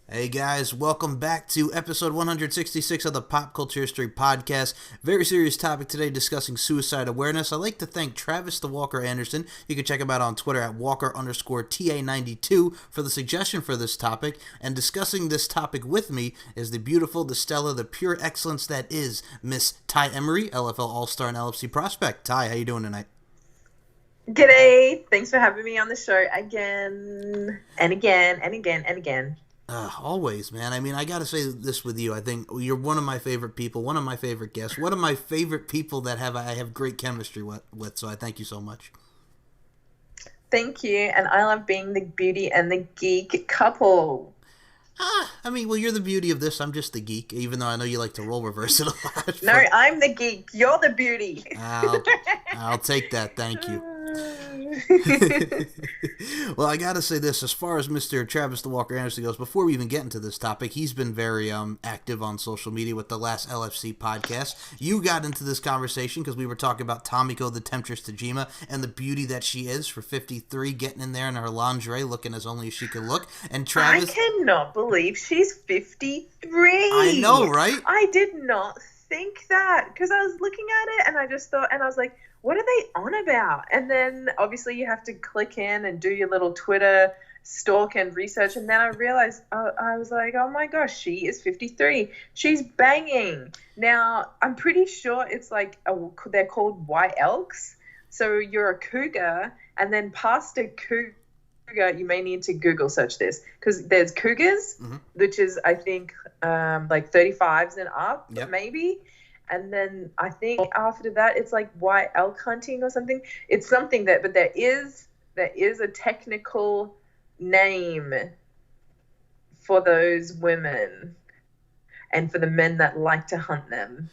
Hey guys, welcome back to episode 166 of the Pop Culture History Podcast. Very serious topic today, discussing suicide awareness. I'd like to thank Travis the Walker Anderson. You can check him out on Twitter at Walker_TA92 for the suggestion for this topic. And discussing this topic with me is the beautiful, the stellar, the pure excellence that is Miss Ty Emery, LFL All-Star and LFC prospect. Ty, how you doing tonight? G'day. Thanks for having me on the show again and again and again and again. Always, man. I mean, I gotta say this with you. I think you're one of my favorite people, one of my favorite guests, one of my favorite people that I have great chemistry with. So I thank you so much. Thank you, and I love being the beauty and the geek couple. I mean, well, you're the beauty of this. I'm just the geek, even though I know you like to role reverse it a lot. No, I'm the geek. You're the beauty. I'll take that. Thank you. Well, I gotta say this, as far as Mr. Travis the Walker Anderson goes, before we even get into this topic, he's been very active on social media with the last LFC podcast. You got into this conversation because we were talking about Tomiko the Temptress Tajima and the beauty that she is for 53, getting in there in her lingerie, looking as only as she could look. And Travis, I cannot believe she's 53. I know, right? I did not think that, because I was looking at it and I just thought, and I was like, what are they on about? And then obviously you have to click in and do your little Twitter stalk and research. And then I realized, I was like, oh my gosh, she is 53. She's banging. Now, I'm pretty sure it's like, they're called white elks. So you're a cougar, and then past a cougar, you may need to Google search this, because there's cougars, which is, I think, like 35s and up, maybe. And then I think after that, it's like white elk hunting or something. It's something that, but there is a technical name for those women and for the men that like to hunt them.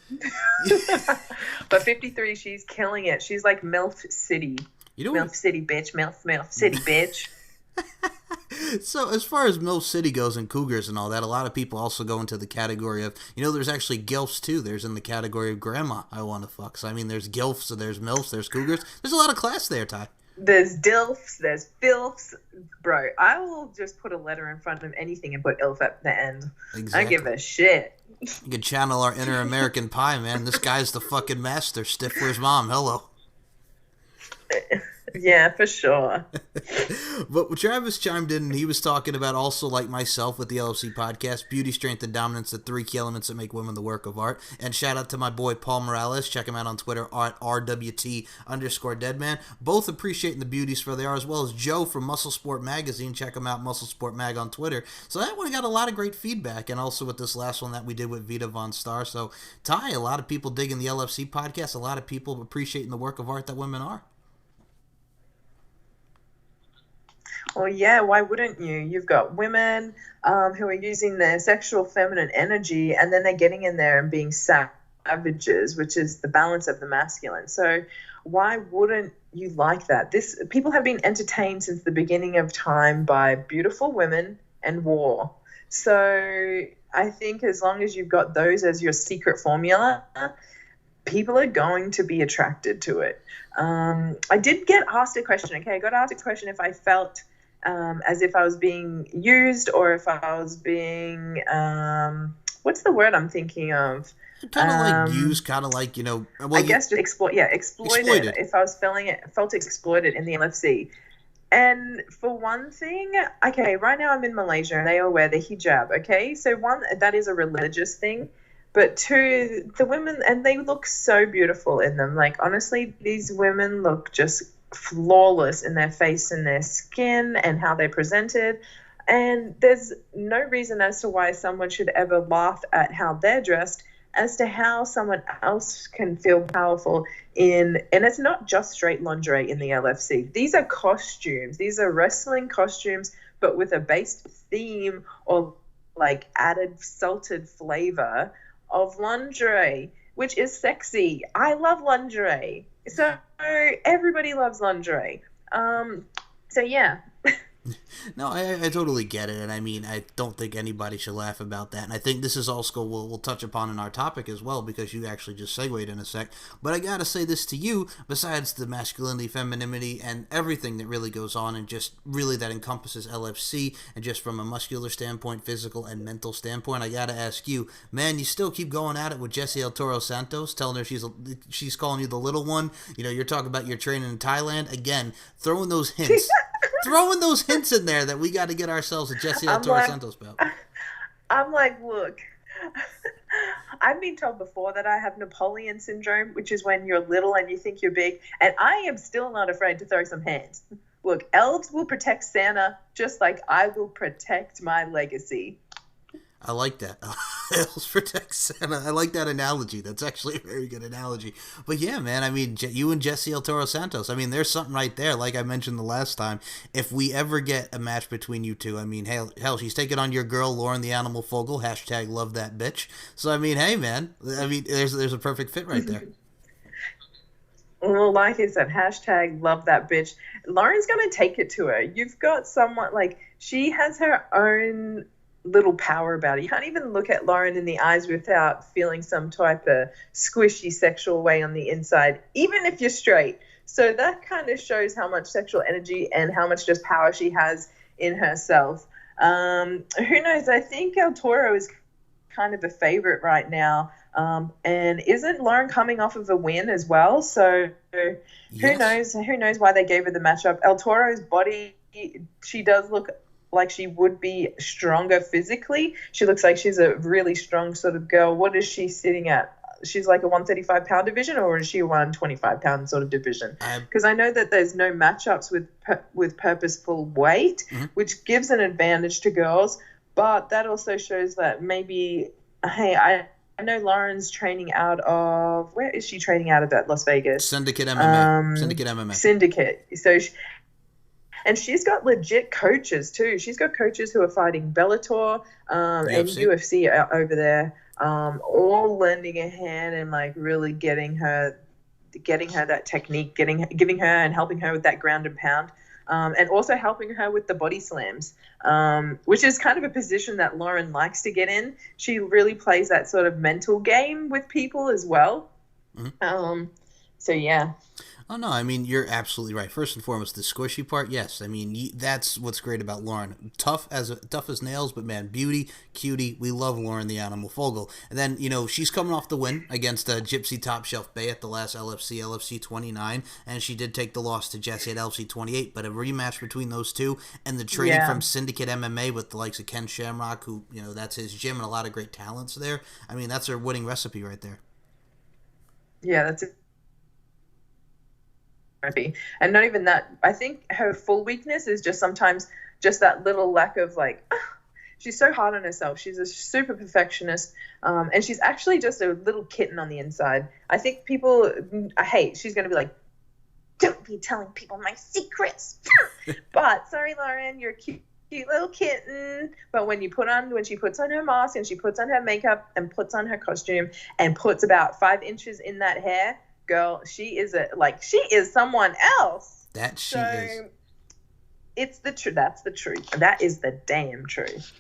But 53, she's killing it. She's like MILF City. MILF City, bitch. MILF City, bitch. So as far as MILF City goes and cougars and all that, a lot of people also go into the category of, there's actually gilfs too. There's in the category of grandma I want to fuck. So I mean, there's gilfs, so there's MILFs, there's cougars. There's a lot of class there, Ty. There's DILFs, there's FILFs. Bro, I will just put a letter in front of anything and put ILF at the end. Exactly. I give a shit. You can channel our inner American Pie, man. This guy's the fucking master. Stifler's mom. Hello. Yeah, for sure. But Travis chimed in and he was talking about, also like myself with the LFC podcast, beauty, strength, and dominance, the 3 key elements that make women the work of art. And shout out to my boy Paul Morales. Check him out on Twitter at RWT_Deadman. Both appreciating the beauties for they are, as well as Joe from Muscle Sport Magazine. Check him out, Muscle Sport Mag on Twitter. So that one got a lot of great feedback. And also with this last one that we did with Vita Von Star. So Ty, a lot of people digging the LFC podcast, a lot of people appreciating the work of art that women are. Well, yeah, why wouldn't you? You've got women who are using their sexual feminine energy, and then they're getting in there and being savages, which is the balance of the masculine. So why wouldn't you like that? People have been entertained since the beginning of time by beautiful women and war. So I think as long as you've got those as your secret formula, people are going to be attracted to it. I did get asked a question. Okay, I got asked a question if I felt as if I was being used, or if I was being, what's the word I'm thinking of? Kind of like used, kind of like, well, I guess exploited. If I was felt exploited in the LFC. And for one thing, okay, right now I'm in Malaysia and they all wear the hijab, okay? So one, that is a religious thing. But two, the women, and they look so beautiful in them. Like, honestly, these women look just flawless in their face and their skin and how they're presented. And there's no reason as to why someone should ever laugh at how they're dressed as to how someone else can feel powerful and it's not just straight lingerie in the LFC. These are costumes. These are wrestling costumes, but with a based theme or like added salted flavor of lingerie, which is sexy. I love lingerie. So everybody loves lingerie. So yeah, No, I totally get it, and I mean, I don't think anybody should laugh about that. And I think this is also we'll touch upon in our topic as well, because you actually just segued in a sec. But I gotta say this to you, besides the masculinity, femininity, and everything that really goes on, and just really that encompasses LFC, and just from a muscular standpoint, physical and mental standpoint, I gotta ask you, man, you still keep going at it with Jessie El Toro Santos, telling her she's calling you the little one. You know, you're talking about your training in Thailand again, throwing those hints. Throwing those hints in there that we got to get ourselves a Jessie El Toro Santos belt. I'm like, look, I've been told before that I have Napoleon syndrome, which is when you're little and you think you're big, and I am still not afraid to throw some hands. Look, elves will protect Santa just like I will protect my legacy. I like that. Elves protect Santa. I like that analogy. That's actually a very good analogy. But yeah, man, I mean, you and Jessie El Toro Santos, I mean, there's something right there. Like I mentioned the last time, if we ever get a match between you two, I mean, hell, she's taking on your girl, Lauren the Animal Fogel, # love that bitch. So, I mean, hey, man, I mean, there's a perfect fit right there. Well, like I said, # love that bitch. Lauren's going to take it to her. You've got someone, like, she has her own little power about it. You can't even look at Lauren in the eyes without feeling some type of squishy sexual way on the inside, even if you're straight. So that kind of shows how much sexual energy and how much just power she has in herself. Who knows? I think El Toro is kind of a favorite right now. And isn't Lauren coming off of a win as well? So who knows? Who knows why they gave her the matchup? El Toro's body, she does look like she would be stronger physically. She looks like she's a really strong sort of girl. What is she sitting at? She's like a 135-pound division, or is she a 125-pound sort of division? Because I know that there's no matchups with purposeful weight, which gives an advantage to girls. But that also shows that maybe, hey, I know Lauren's training out of, where is she training out of at Las Vegas? Syndicate MMA. Syndicate MMA. Syndicate. So and she's got legit coaches too. She's got coaches who are fighting Bellator and UFC over there, all lending a hand and like really getting her that technique, giving her and helping her with that ground and pound, and also helping her with the body slams, which is kind of a position that Lauren likes to get in. She really plays that sort of mental game with people as well. So yeah. Oh, no, I mean, you're absolutely right. First and foremost, the squishy part, yes. I mean, that's what's great about Lauren. Tough as nails, but, man, beauty, cutie. We love Lauren the Animal Fogel. And then, you know, she's coming off the win against Gypsy Top Shelf Bay at the last LFC 29, and she did take the loss to Jessie at LFC 28, but a rematch between those two and the training from Syndicate MMA with the likes of Ken Shamrock, who, you know, that's his gym and a lot of great talents there. I mean, that's her winning recipe right there. Yeah, that's it. And not even that, I think her full weakness is just sometimes just that little lack of like, she's so hard on herself. She's a super perfectionist, and she's actually just a little kitten on the inside. I think people, she's going to be like, don't be telling people my secrets. But sorry, Lauren, you're a cute little kitten. But when she puts on her mask and she puts on her makeup and puts on her costume and puts about 5 inches in that hair, girl, she is someone else. That she is. It's the truth. That's the truth. That is the damn truth.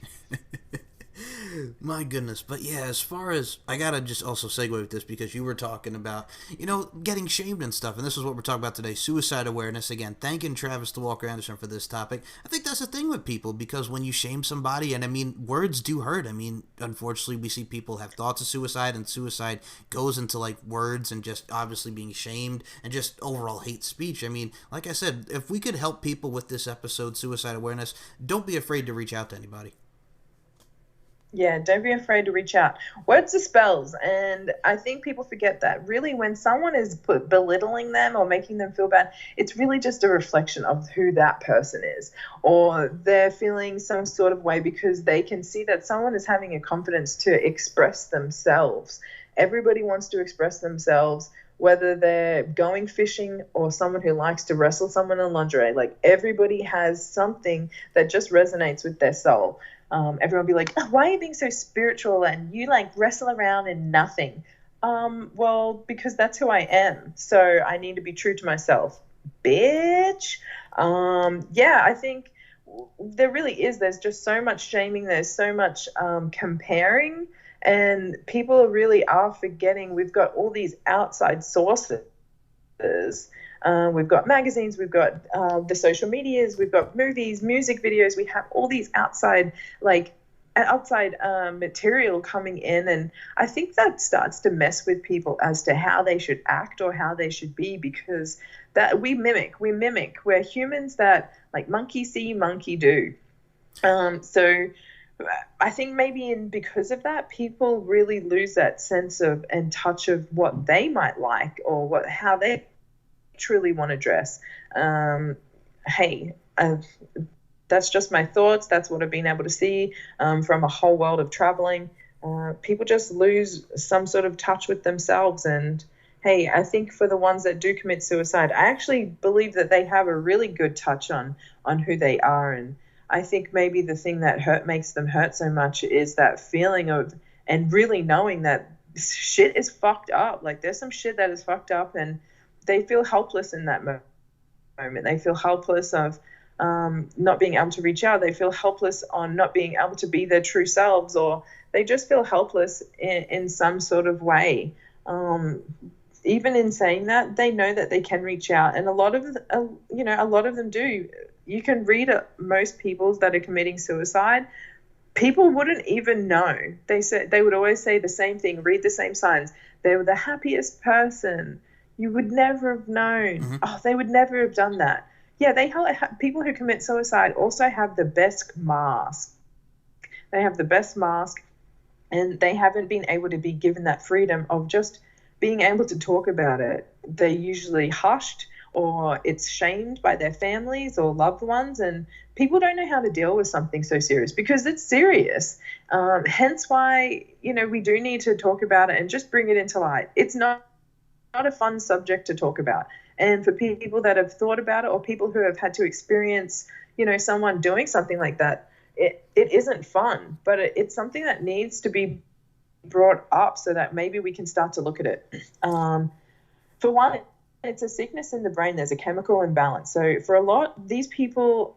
My goodness. But yeah, as far as, I gotta just also segue with this because you were talking about, you know, getting shamed and stuff, and this is what we're talking about today, suicide awareness. Again, thanking Travis the Walker Anderson for this topic. I think that's the thing with people, because when you shame somebody, and I mean, words do hurt. I mean, unfortunately, we see people have thoughts of suicide, and suicide goes into like words and just obviously being shamed and just overall hate speech. I mean, like I said, if we could help people with this episode, suicide awareness, don't be afraid to reach out to anybody. Yeah, don't be afraid to reach out. Words are spells, and I think people forget that. Really, when someone is belittling them or making them feel bad, it's really just a reflection of who that person is, or they're feeling some sort of way because they can see that someone is having a confidence to express themselves. Everybody wants to express themselves, whether they're going fishing or someone who likes to wrestle someone in lingerie. Like, everybody has something that just resonates with their soul. Everyone be like, oh, why are you being so spiritual and you like wrestle around in nothing? Well, because that's who I am. So I need to be true to myself, bitch. I think there really is. There's just so much shaming. There's so much comparing, and people really are forgetting we've got all these outside sources. We've got magazines, we've got the social medias, we've got movies, music videos. We have all these outside material coming in, and I think that starts to mess with people as to how they should act or how they should be, because that we mimic. We're humans that, like, monkey see, monkey do. So I think maybe because of that, people really lose that sense of and touch of what they might like, or how they truly want to dress. Hey, that's just my thoughts. That's what I've been able to see from a whole world of traveling. People just lose some sort of touch with themselves. And hey, I think for the ones that do commit suicide, I actually believe that they have a really good touch on who they are. And I think maybe the thing that makes them hurt so much is that feeling of, and really knowing that shit is fucked up. Like, there's some shit that is fucked up, and they feel helpless in that moment. They feel helpless of not being able to reach out. They feel helpless on not being able to be their true selves, or they just feel helpless in some sort of way. Even in saying that, they know that they can reach out, and a lot of them do. You can read most people that are committing suicide. People wouldn't even know. They would always say the same thing, read the same signs. They were the happiest person. You would never have known. Mm-hmm. Oh, they would never have done that. Yeah, people who commit suicide also have the best mask. They have the best mask, and they haven't been able to be given that freedom of just being able to talk about it. They're usually hushed, or it's shamed by their families or loved ones, and people don't know how to deal with something so serious, because it's serious. Hence why, we do need to talk about it and just bring it into light. It's not a fun subject to talk about. And for people that have thought about it, or people who have had to experience, someone doing something like that, it isn't fun, but it's something that needs to be brought up so that maybe we can start to look at it. For one, it's a sickness in the brain. There's a chemical imbalance. So for a lot, these people,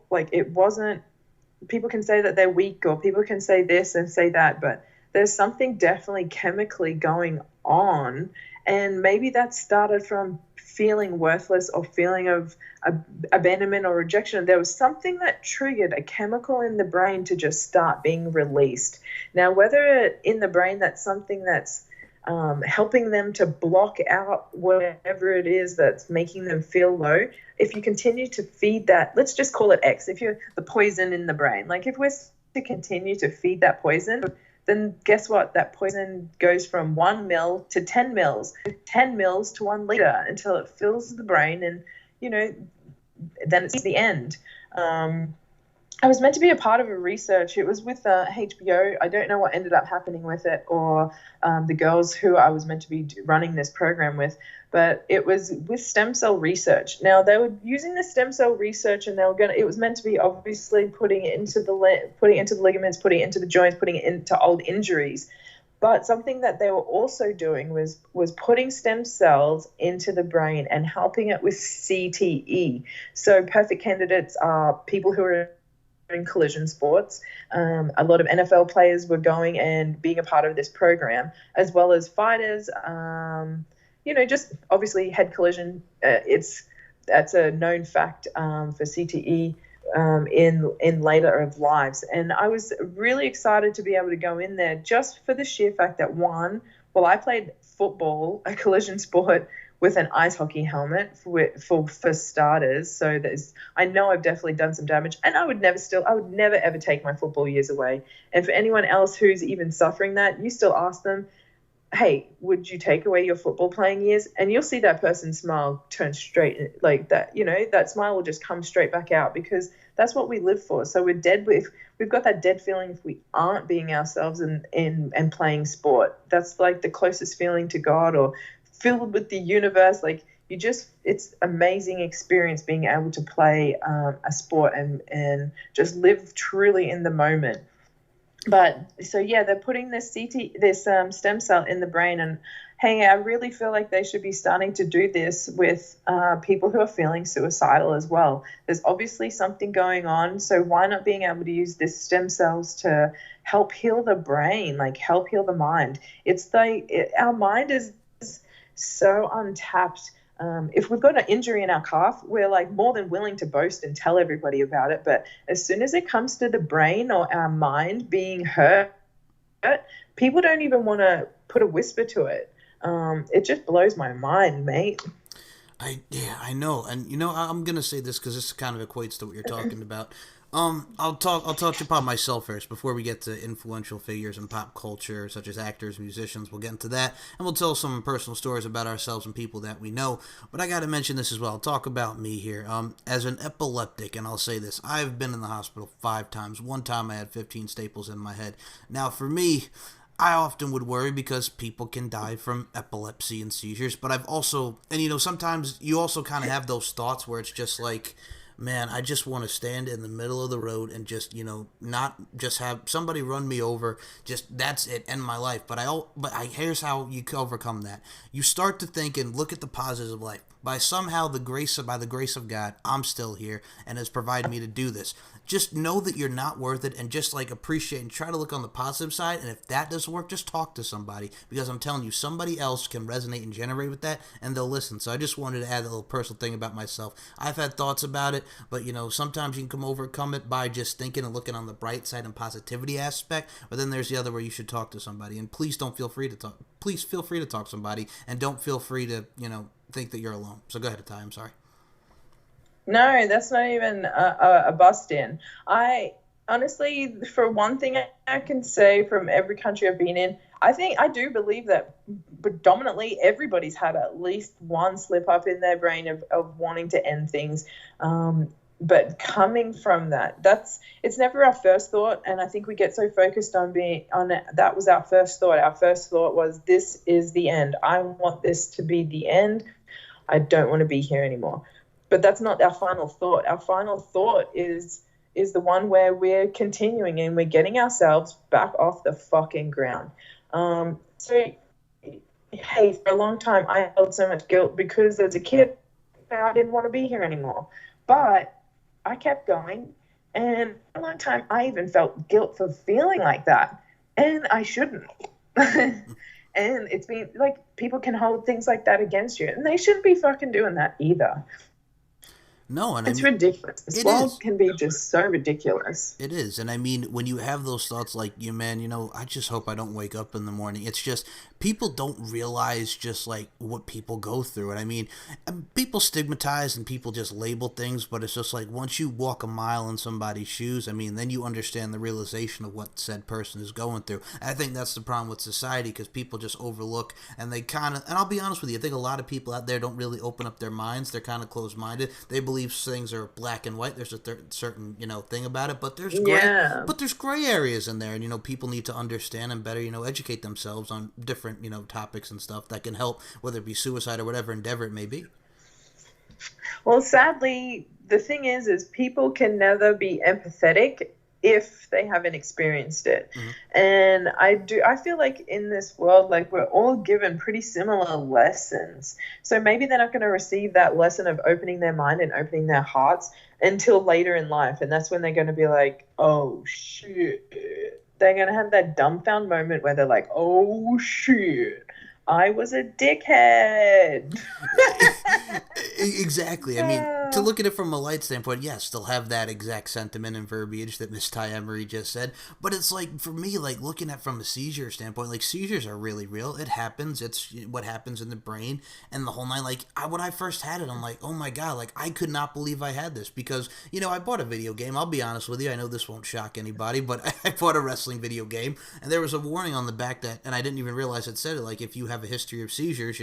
people can say that they're weak, or people can say this and say that, but there's something definitely chemically going on. And maybe that started from feeling worthless, or feeling of abandonment or rejection. There was something that triggered a chemical in the brain to just start being released. Now, whether in the brain that's something that's helping them to block out whatever it is that's making them feel low, if you continue to feed that, let's just call it X, if you're the poison in the brain, like if we're to continue to feed that poison, then guess what? That poison goes from 1 mil to 10 mils, 10 mils to 1 liter, until it fills the brain, and, then it's the end. I was meant to be a part of a research. It was with HBO. I don't know what ended up happening with it, or the girls who I was meant to be running this program with, but it was with stem cell research. Now, they were using the stem cell research, and it was meant to be obviously putting it into the ligaments, putting it into the joints, putting it into old injuries. But something that they were also doing was putting stem cells into the brain and helping it with CTE. So perfect candidates are people who are in collision sports. A lot of NFL players were going and being a part of this program, as well as fighters. Just obviously head collision. That's a known fact for CTE in later of lives. And I was really excited to be able to go in there just for the sheer fact that, one, I played football, a collision sport, with an ice hockey helmet for starters. So I know I've definitely done some damage, and I would never ever take my football years away. And for anyone else who's even suffering that, you still ask them, hey, would you take away your football playing years? And you'll see that person's smile turn straight, like that, that smile will just come straight back out, because that's what we live for. So we've got that dead feeling if we aren't being ourselves and playing sport. That's like the closest feeling to God, or filled with the universe. Like, it's amazing experience being able to play a sport and just live truly in the moment. But so yeah, they're putting this stem cell in the brain, and hey, I really feel like they should be starting to do this with people who are feeling suicidal as well. There's obviously something going on, so why not being able to use this stem cells to help heal the brain, like help heal the mind? It's like our mind is so untapped. If we've got an injury in our calf, we're like more than willing to boast and tell everybody about it. But as soon as it comes to the brain or our mind being hurt, people don't even want to put a whisper to it. It just blows my mind, mate. I know, and I'm gonna say this because this kind of equates to what you're talking about. I'll touch upon myself first before we get to influential figures in pop culture, such as actors, musicians. We'll get into that, and we'll tell some personal stories about ourselves and people that we know. But I got to mention this as well. I'll talk about me here. As an epileptic, and I'll say this: I've been in the hospital 5 times. One time I had 15 staples in my head. Now, for me, I often would worry because people can die from epilepsy and seizures, but I've also, and sometimes you also kind of have those thoughts where it's just like, man, I just want to stand in the middle of the road and just, not just have somebody run me over, just that's it, end my life. Here's how you overcome that. You start to think and look at the positives of life. By the grace of God, I'm still here and has provided me to do this. Just know that you're not worth it, and just like appreciate and try to look on the positive side. And if that doesn't work, just talk to somebody, because I'm telling you, somebody else can resonate and generate with that, and they'll listen. So I just wanted to add a little personal thing about myself. I've had thoughts about it, but sometimes you can overcome it by just thinking and looking on the bright side and positivity aspect. But then there's the other where you should talk to somebody, and please don't feel free to talk. Please feel free to talk to somebody, and don't feel free to think that you're alone. So go ahead, Ty. I'm sorry. No, that's not even a bust in. I honestly, for one thing, I can say from every country I've been in, I do believe that predominantly everybody's had at least one slip up in their brain of wanting to end things. But coming from it's never our first thought, and I think we get so focused on being on it. That was our first thought. Our first thought was, this is the end. I want this to be the end. I don't want to be here anymore. But that's not our final thought. Our final thought is the one where we're continuing and we're getting ourselves back off the fucking ground. So, hey, for a long time I held so much guilt because as a kid I didn't want to be here anymore. But I kept going, and for a long time I even felt guilt for feeling like that, and I shouldn't. And it's been like, people can hold things like that against you, and they shouldn't be fucking doing that either. No, and It's ridiculous. This it world is. can be just so ridiculous. It is. And I mean, when you have those thoughts like, man, I just hope I don't wake up in the morning. It's just, people don't realize just like what people go through. And I mean, people stigmatize and people just label things, but it's just like, once you walk a mile in somebody's shoes, I mean, then you understand the realization of what said person is going through. And I think that's the problem with society, because people just overlook, and they kind of, and I'll be honest with you, I think a lot of people out there don't really open up their minds. They're kind of closed-minded. They believe things are black and white. There's a certain thing about it, but there's gray areas in there, and people need to understand and better educate themselves on different topics and stuff that can help, whether it be suicide or whatever endeavor it may be. Well, sadly, the thing is people can never be empathetic if they haven't experienced it. Mm-hmm. And I feel like in this world, like, we're all given pretty similar lessons. So maybe they're not going to receive that lesson of opening their mind and opening their hearts until later in life. And that's when they're going to be like, oh shit. They're going to have that dumbfound moment where they're like, oh shit, I was a dickhead. Exactly. I mean, to look at it from a light standpoint, yes, they'll have that exact sentiment and verbiage that Miss Ty Emery just said. But it's like, for me, like, looking at from a seizure standpoint, like, seizures are really real. It happens. It's what happens in the brain and the whole nine. Like, when I first had it, I'm like, oh my God, like, I could not believe I had this, because, I bought a video game. I'll be honest with you. I know this won't shock anybody, but I bought a wrestling video game, and there was a warning on the back that, and I didn't even realize it said it, like, if you have a history of seizures,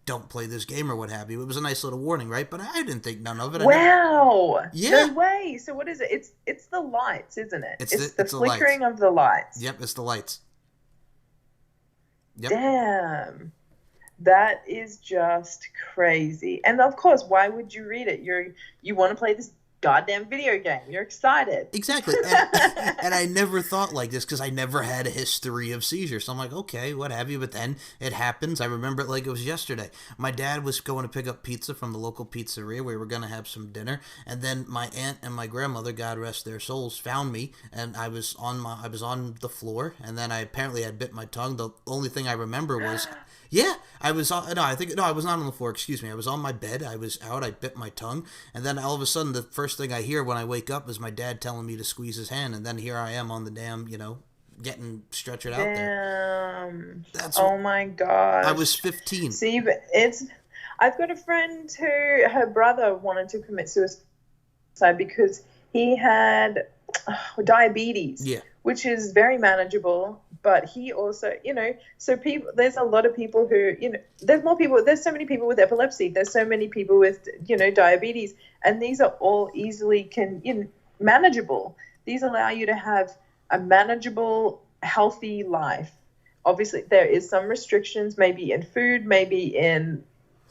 don't play this game or what have you. It was a nice little warning, right? But I didn't think none of it. Wow. Yeah. No way. So what is it? It's the lights, isn't it? It's the flickering lights. of the lights. Yep, it's the lights. Yep. Damn. That is just crazy. And of course, why would you read it? You want to play this goddamn video game. You're excited. Exactly. And I never thought like this because I never had a history of seizures. So I'm like, okay, what have you? But then it happens. I remember it like it was yesterday. My dad was going to pick up pizza from the local pizzeria. We were going to have some dinner. And then my aunt and my grandmother, God rest their souls, found me. And I was on the floor. And then I apparently had bit my tongue. The only thing I remember was... Yeah, I was on. No, I was not on the floor. Excuse me. I was on my bed. I was out. I bit my tongue, and then all of a sudden, the first thing I hear when I wake up is my dad telling me to squeeze his hand, and then here I am on the damn, getting stretchered out there. That's. Oh my gosh. I was 15. See, but I've got a friend who her brother wanted to commit suicide because he had diabetes. Yeah. Which is very manageable, but he also, so there's a lot of people who, there's so many people with epilepsy, there's so many people with, diabetes, and these are all easily manageable. These allow you to have a manageable, healthy life. Obviously, there is some restrictions, maybe in food, maybe in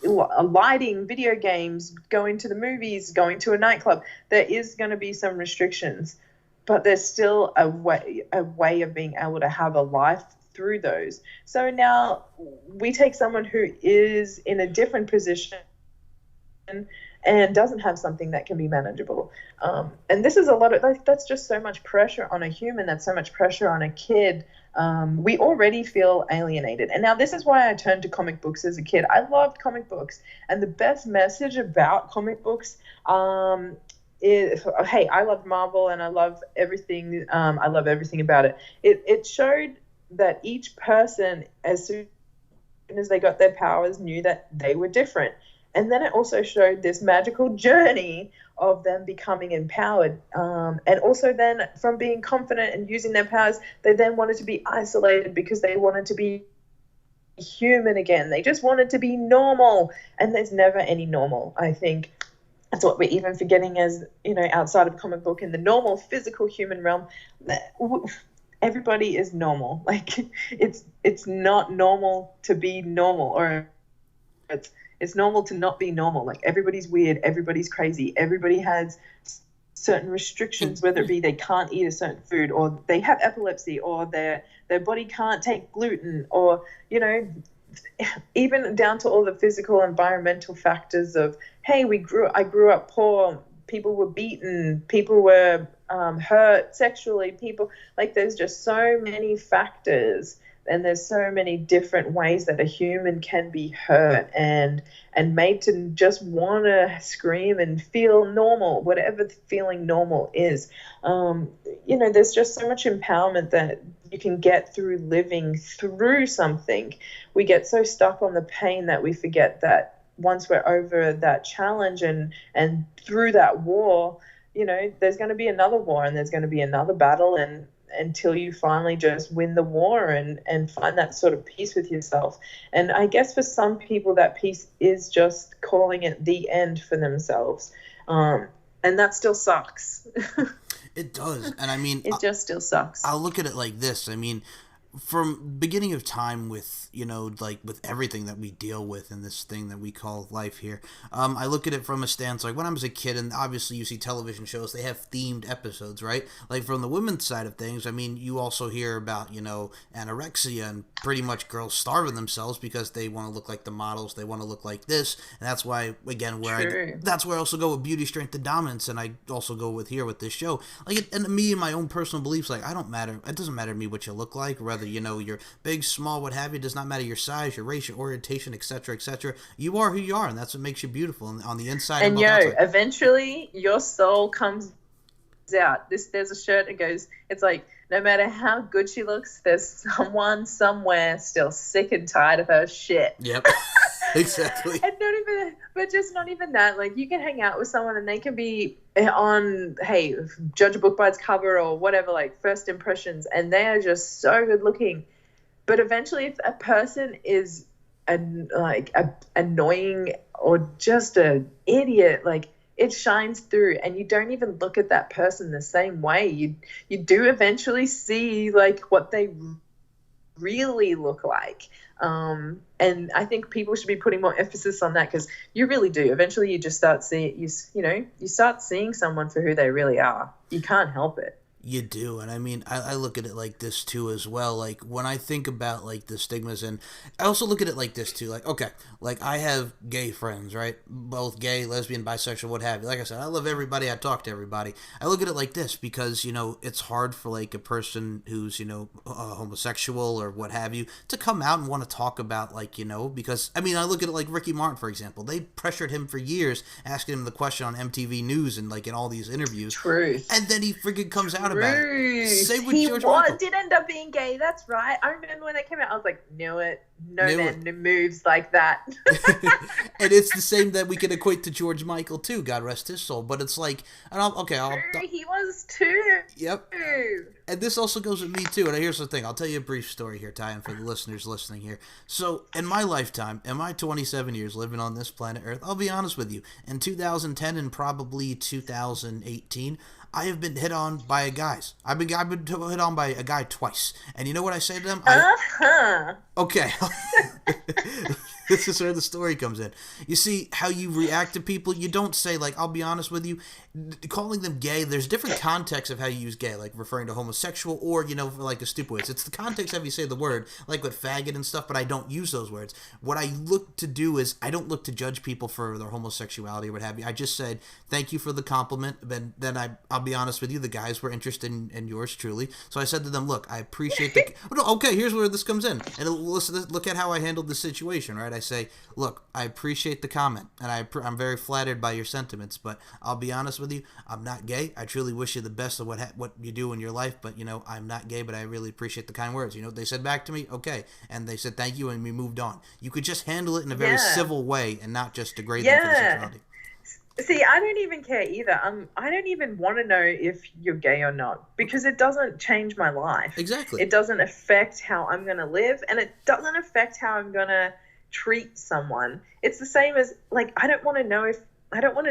lighting, video games, going to the movies, going to a nightclub. There is going to be some restrictions. But there's still a way of being able to have a life through those. So now we take someone who is in a different position and doesn't have something that can be manageable. And this is that's just so much pressure on a human. That's so much pressure on a kid. We already feel alienated. And now this is why I turned to comic books as a kid. I loved comic books. And the best message about comic books hey, I love Marvel and I love everything. I love everything about it. It showed that each person, as soon as they got their powers, knew that they were different. And then it also showed this magical journey of them becoming empowered. And also then from being confident and using their powers, they then wanted to be isolated because they wanted to be human again. They just wanted to be normal. And there's never any normal, I think. That's what we're even forgetting as, outside of a comic book in the normal physical human realm. Everybody is normal. Like it's not normal to be normal, or it's normal to not be normal. Like everybody's weird. Everybody's crazy. Everybody has certain restrictions, whether it be they can't eat a certain food, or they have epilepsy, or their body can't take gluten, or, even down to all the physical environmental factors of, hey, I grew up poor, people were beaten, people were hurt sexually, there's just so many factors, and there's so many different ways that a human can be hurt and made to just want to scream and feel normal, whatever feeling normal is. There's just so much empowerment that you can get through living through something. We get so stuck on the pain that we forget that once we're over that challenge and through that war, there's going to be another war, and there's going to be another battle, and until you finally just win the war and find that sort of peace with yourself. And I guess for some people that peace is just calling it the end for themselves. And that still sucks. It does. And I mean, it just still sucks. I'll look at it like this. I mean, from beginning of time with, with everything that we deal with in this thing that we call life here, I look at it from a stance, like when I was a kid, and obviously you see television shows, they have themed episodes, right? Like from the women's side of things, I mean, you also hear about, anorexia and pretty much girls starving themselves because they want to look like the models, they want to look like this, and that's why, again, that's where I also go with beauty, strength, and dominance, and I also go with here with this show. Like, and me and my own personal beliefs, like, it doesn't matter to me what you look like, whether, you're big, small, what have you, it does not matter your size, your race, your orientation, etc., etc. You are who you are, and that's what makes you beautiful on the inside. And eventually your soul comes out. There's a shirt that goes, it's like, no matter how good she looks, there's someone somewhere still sick and tired of her shit. Yep. Exactly. And not even that. Like, you can hang out with someone and they can be on, hey, judge a book by its cover or whatever, like first impressions, and they are just so good looking. But eventually, if a person is annoying or just an idiot, like, it shines through, and you don't even look at that person the same way. You do eventually see like what they really look like. And I think people should be putting more emphasis on that, because you really do. Eventually, you just start you start seeing someone for who they really are. You can't help it. You do, and I mean, I look at it like this too as well. Like when I think about like the stigmas, and I also look at it like this too. Like okay, like I have gay friends, right? Both gay, lesbian, bisexual, what have you. Like I said, I love everybody. I talk to everybody. I look at it like this because it's hard for like a person who's homosexual or what have you to come out and want to talk about because I mean I look at it like Ricky Martin, for example. They pressured him for years, asking him the question on MTV News and like in all these interviews. Truth. And then he freaking comes out about it. Same with He George Michael. did end up being gay. That's right. I remember when that came out. I was like, knew it. No man moves like that. And it's the same that we can equate to George Michael too. God rest his soul. But it's like, and he was too. Yep. And this also goes with me too. And here's the thing. I'll tell you a brief story here, Ty, and for the listeners listening here. So, in my lifetime, in my 27 years living on this planet Earth, I'll be honest with you. In 2010 and probably 2018, I have been hit on by guys. I've been hit on by a guy twice. And you know what I say to them? Okay. This is where the story comes in. You see how you react to people. You don't say, like, I'll be honest with you, calling them gay, there's different contexts of how you use gay, like referring to homosexual or, for like the stupid words. It's the context of how you say the word, like with faggot and stuff, but I don't use those words. What I look to do is, I don't look to judge people for their homosexuality or what have you. I just said, thank you for the compliment. Then I'll be honest with you, the guys were interested in yours truly. So I said to them, look, I appreciate the... okay, here's where this comes in. And look at how I handled the situation, right? I say, look, I appreciate the comment, and I'm very flattered by your sentiments, but I'll be honest with you, I'm not gay. I truly wish you the best of what you do in your life, but, I'm not gay, but I really appreciate the kind words. They said back to me, okay, and they said thank you, and we moved on. You could just handle it in a very civil way and not just degrade them for the sexuality. See, I don't even care either. I don't even want to know if you're gay or not, because it doesn't change my life. Exactly. It doesn't affect how I'm going to live, and it doesn't affect how I'm going to treat someone. It's the same as, like, I don't want to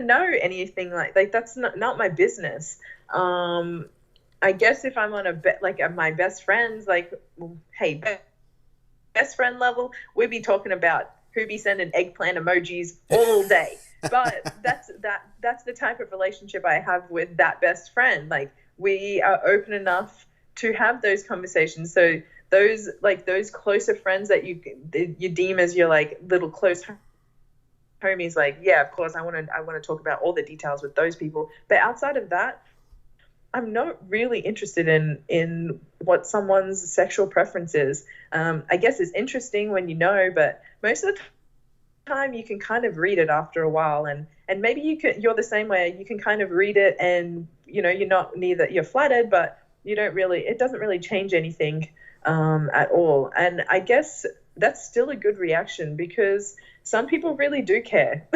know anything like that's not my business. I guess if I'm on my best friends, like, hey, best friend level, we'd be talking about who be sending eggplant emojis all day. But that's the type of relationship I have with that best friend. Like, we are open enough to have those conversations. So those closer friends that you deem as your like little close homies, like, yeah, of course I want to talk about all the details with those people. But outside of that, I'm not really interested in what someone's sexual preference is. I guess it's interesting when you know, but most of the time you can kind of read it after a while, and maybe you're the same way. You can kind of read it, and you're flattered, but it doesn't really change anything at all. And I guess that's still a good reaction, because some people really do care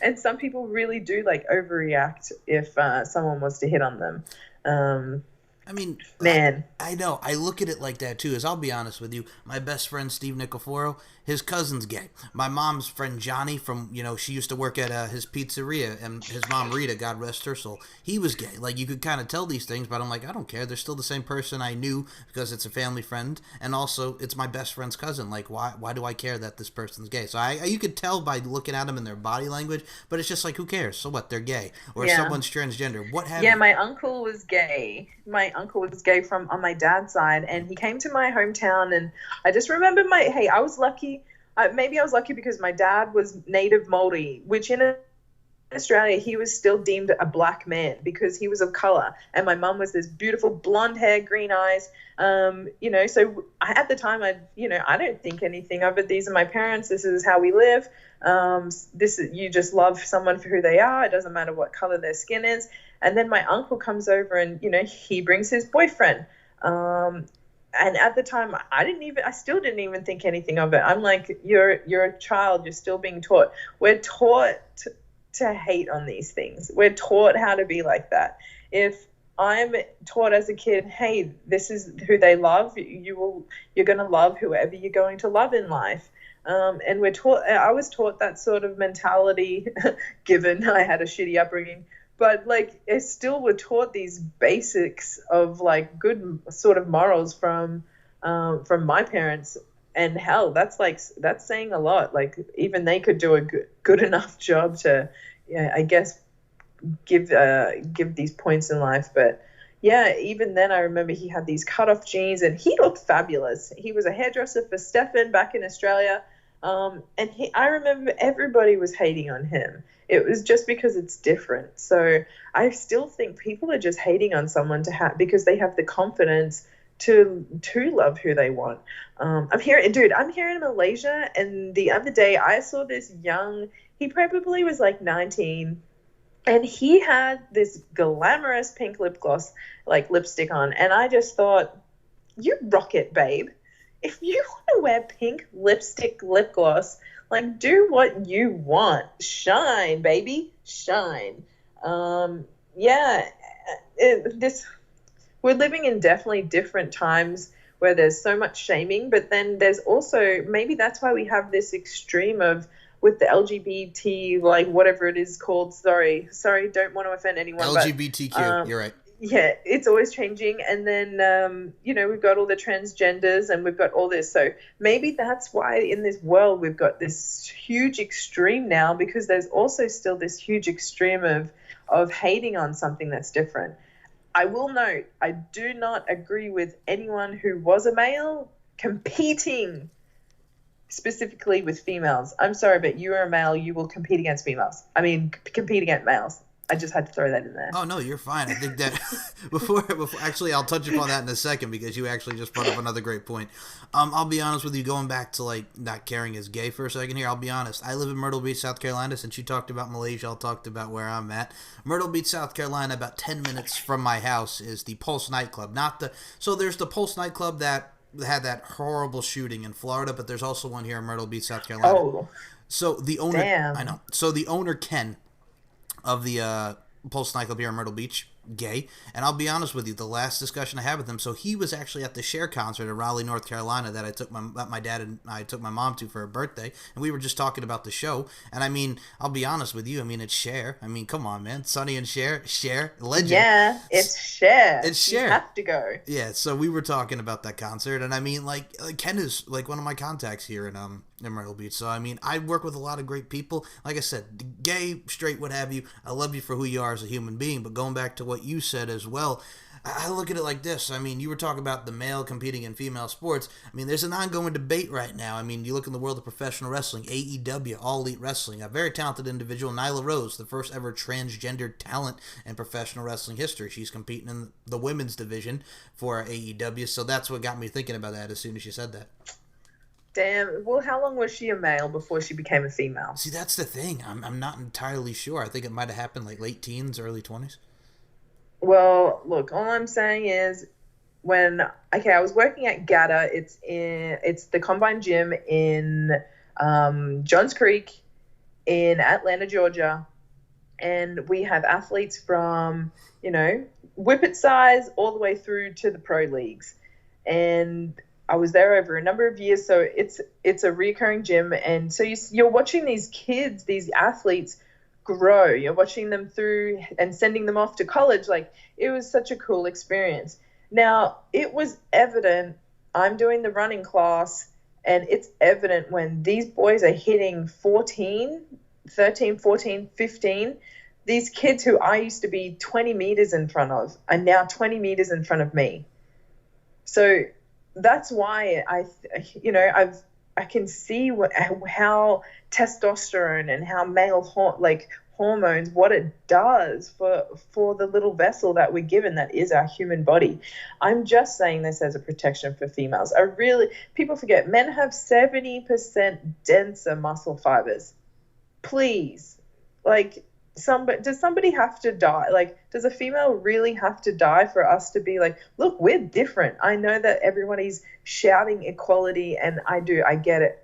and some people really do like overreact if someone wants to hit on them. I mean, man, I know. I look at it like that too. I'll be honest with you, my best friend Steve Nicoforo, his cousin's gay. My mom's friend Johnny from she used to work at his pizzeria, and his mom Rita, God rest her soul, he was gay. Like, you could kind of tell these things, but I'm like, I don't care. They're still the same person I knew, because it's a family friend, and also it's my best friend's cousin. Like, why do I care that this person's gay? So you could tell by looking at them in their body language, but it's just like, who cares? So what? They're gay, or someone's transgender. What have you? Yeah, my uncle was gay. My uncle was gay from on my dad's side, and he came to my hometown, and I just remember I was lucky. Maybe I was lucky because my dad was native Maori, which in Australia he was still deemed a black man because he was of color, and my mum was this beautiful blonde hair, green eyes. So at the time I don't think anything of it. These are my parents. This is how we live. You just love someone for who they are. It doesn't matter what color their skin is. And then my uncle comes over, and he brings his boyfriend. And at the time, I still didn't even think anything of it. I'm like, you're a child. You're still being taught. We're taught to hate on these things. We're taught how to be like that. If I'm taught as a kid, hey, this is who they love, you're going to love whoever you're going to love in life. And I was taught that sort of mentality, given I had a shitty upbringing. But like, I still were taught these basics of like good sort of morals from my parents. And hell, that's saying a lot. Like even they could do a good enough job to, yeah, I guess give these points in life. But yeah, even then I remember he had these cut off jeans and he looked fabulous. He was a hairdresser for Stefan back in Australia. And I remember everybody was hating on him. It was just because it's different. So I still think people are just hating on someone because they have the confidence to love who they want. I'm here in Malaysia, and the other day I saw this he probably was like 19, and he had this glamorous pink lip gloss, like lipstick on, and I just thought, you rock it, babe. If you want to wear pink lipstick, lip gloss, like do what you want. Shine, baby, shine. Yeah, we're living in definitely different times where there's so much shaming, but then there's also, maybe that's why we have this extreme of, with the LGBT, like whatever it is called. Sorry, don't want to offend anyone. LGBTQ, you're right. Yeah, it's always changing. And then, we've got all the transgenders and we've got all this. So maybe that's why in this world we've got this huge extreme now, because there's also still this huge extreme of hating on something that's different. I will note, I do not agree with anyone who was a male competing specifically with females. I'm sorry, but you are a male, you will compete against females. I mean, compete against males. I just had to throw that in there. Oh, no, you're fine. I think that before actually, I'll touch upon that in a second, because you actually just brought up another great point. I'll be honest with you, going back to like not caring as gay for a second here, I'll be honest. I live in Myrtle Beach, South Carolina. Since you talked about Malaysia, I'll talk about where I'm at. Myrtle Beach, South Carolina, about 10 minutes from my house is the Pulse nightclub. So there's the Pulse nightclub that had that horrible shooting in Florida, but there's also one here in Myrtle Beach, South Carolina. Oh, so the owner, damn. I know. So the owner, Ken, of the Pulse nightclub here in Myrtle Beach, gay. And I'll be honest with you, the last discussion I had with him, so he was actually at the Cher concert in Raleigh, North Carolina, that my dad and I took my mom to for her birthday, and we were just talking about the show. And I mean, I'll be honest with you, I mean, it's Cher. I mean, come on, man, Sonny and Cher, legend. Yeah, it's Cher. It's Cher. You have to go. Yeah, so we were talking about that concert, and I mean, like Ken is like one of my contacts here in Myrtle Beach. So I mean, I work with a lot of great people. Like I said, gay, straight, what have you. I love you for who you are as a human being. But going back to what you said as well, I look at it like this. I mean, you were talking about the male competing in female sports. I mean, there's an ongoing debate right now. I mean, you look in the world of professional wrestling, AEW, All Elite Wrestling, a very talented individual, Nyla Rose, the first ever transgender talent in professional wrestling history. She's competing in the women's division for AEW. So that's what got me thinking about that as soon as you said that. Damn. Well, how long was she a male before she became a female? See, that's the thing. I'm not entirely sure. I think it might have happened like late teens, early 20s. Well, look, all I'm saying is I was working at GATA. It's the Combine Gym in Johns Creek in Atlanta, Georgia. And we have athletes from, whippet size all the way through to the pro leagues. And I was there over a number of years, so it's a recurring gym, and so you're watching these kids, these athletes grow. You're watching them through and sending them off to college. Like, it was such a cool experience. Now, it was evident, I'm doing the running class, and it's evident when these boys are hitting 13, 14, 15, these kids who I used to be 20 meters in front of are now 20 meters in front of me. So that's why I can see how testosterone and how male hormones, what it does for the little vessel that we're given, that is our human body. I'm just saying this as a protection for females. People forget men have 70% denser muscle fibers. Please, does somebody have to die? Does a female really have to die for us to be like, look, we're different? I know that everybody's shouting equality, and I get it,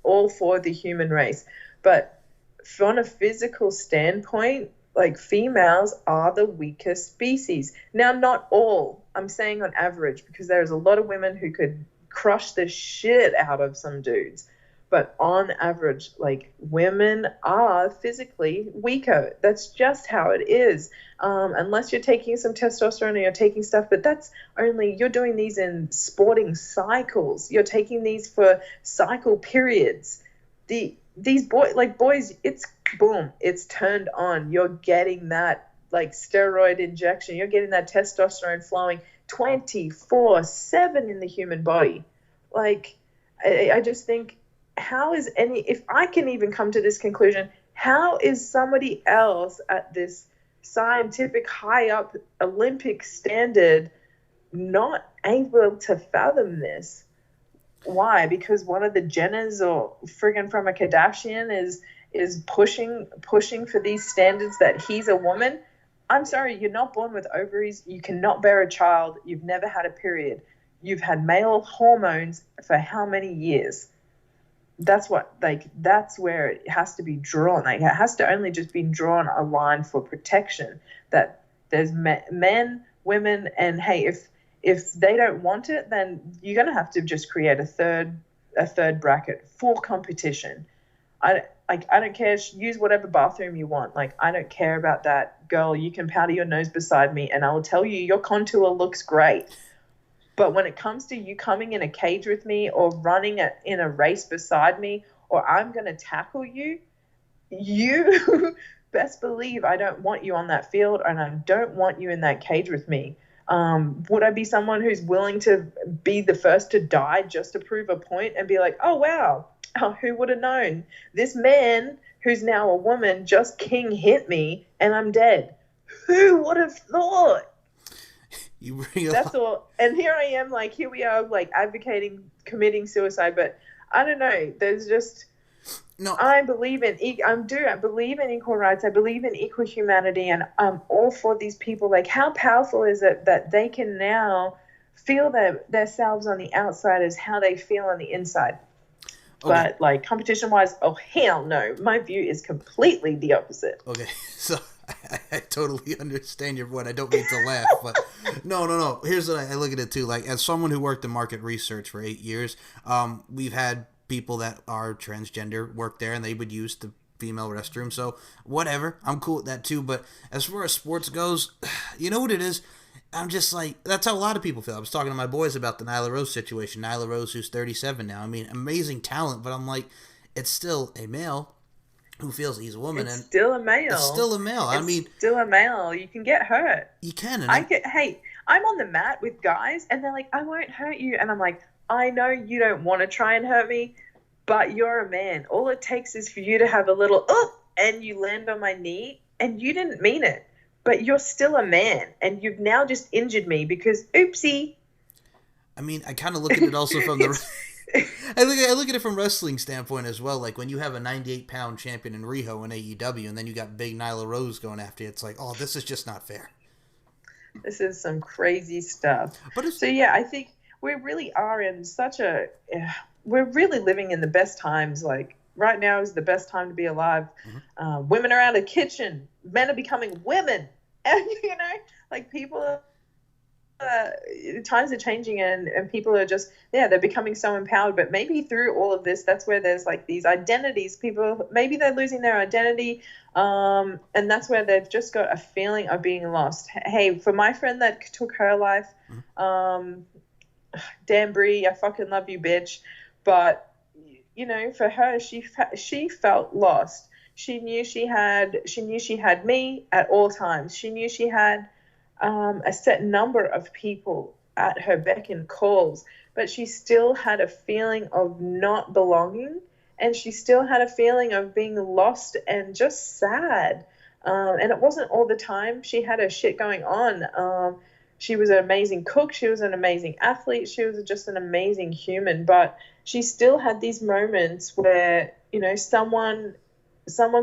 all for the human race. But from a physical standpoint, females are the weakest species. Now, not all. I'm saying on average, because there's a lot of women who could crush the shit out of some dudes. but on average, like, women are physically weaker. That's just how it is. Unless you're taking some testosterone or you're taking stuff, but that's only, you're doing these in sporting cycles. You're taking these for cycle periods. These boys, it's boom, it's turned on. You're getting that, like, steroid injection. You're getting that testosterone flowing 24/7 in the human body. Like, I just think, how is if I can even come to this conclusion, how is somebody else at this scientific high up Olympic standard not able to fathom this? Why? Because one of the Jenners or friggin' from a Kardashian is pushing for these standards that he's a woman. I'm sorry, you're not born with ovaries. You cannot bear a child. You've never had a period. You've had male hormones for how many years? That's where it has to be drawn. Like, it has to only just be drawn a line for protection, that there's men, women, and hey, if they don't want it, then you're going to have to just create a third bracket for competition. I don't care. Use whatever bathroom you want. Like, I don't care about that. Girl, you can powder your nose beside me and I will tell you your contour looks great. But when it comes to you coming in a cage with me or running in a race beside me, or I'm going to tackle you, you best believe I don't want you on that field, and I don't want you in that cage with me. Would I be someone who's willing to be the first to die just to prove a point and be like, oh, wow, who would have known? This man who's now a woman just king hit me and I'm dead. Who would have thought? You bring That's all. And here I am, like, here we are, like, advocating committing suicide, but I don't know. There's just, no. I believe in equal rights. I believe in equal humanity, and I'm all for these people. Like, how powerful is it that they can now feel themselves on the outside as how they feel on the inside? Okay. But, like, competition-wise, oh, hell no. My view is completely the opposite. Okay, so I totally understand your point. I don't mean to laugh, but no. Here's what I look at it too. Like, as someone who worked in market research for 8 years, we've had people that are transgender work there, and they would use the female restroom. So whatever, I'm cool with that too. But as far as sports goes, you know what it is? I'm just like, that's how a lot of people feel. I was talking to my boys about the Nyla Rose situation. Nyla Rose, who's 37 now. I mean, amazing talent, but I'm like, it's still a male who feels he's a woman. It's still a male. It's still a male. I mean, still a male. You can get hurt. You can. Hey, I'm on the mat with guys, and they're like, I won't hurt you. And I'm like, I know you don't want to try and hurt me, but you're a man. All it takes is for you to have a little, and you land on my knee, and you didn't mean it. But you're still a man, and you've now just injured me because, oopsie. I mean, I kind of look at it also from the... I look at it from wrestling standpoint as well. Like, when you have a 98-pound champion in Riho in AEW, and then you got big Nyla Rose going after you, it's like, oh, this is just not fair. This is some crazy stuff. So yeah, I think we really are in we're really living in the best times. Like, right now is the best time to be alive. Mm-hmm. Women are out of the kitchen. Men are becoming women. And, you know, like, people times are changing, and people are just, they're becoming so empowered. But maybe through all of this, that's where there's, like, these identities. People, maybe they're losing their identity, and that's where they've just got a feeling of being lost. Hey, for my friend that took her life, Dan Bree, I fucking love you, bitch. But, you know, for her, she felt lost. She knew she had me at all times. She knew she had a set number of people at her beck and calls, but she still had a feeling of not belonging, and she still had a feeling of being lost and just sad. And it wasn't all the time. She had her shit going on. She was an amazing cook. She was an amazing athlete. She was just an amazing human, but she still had these moments where, you know, someone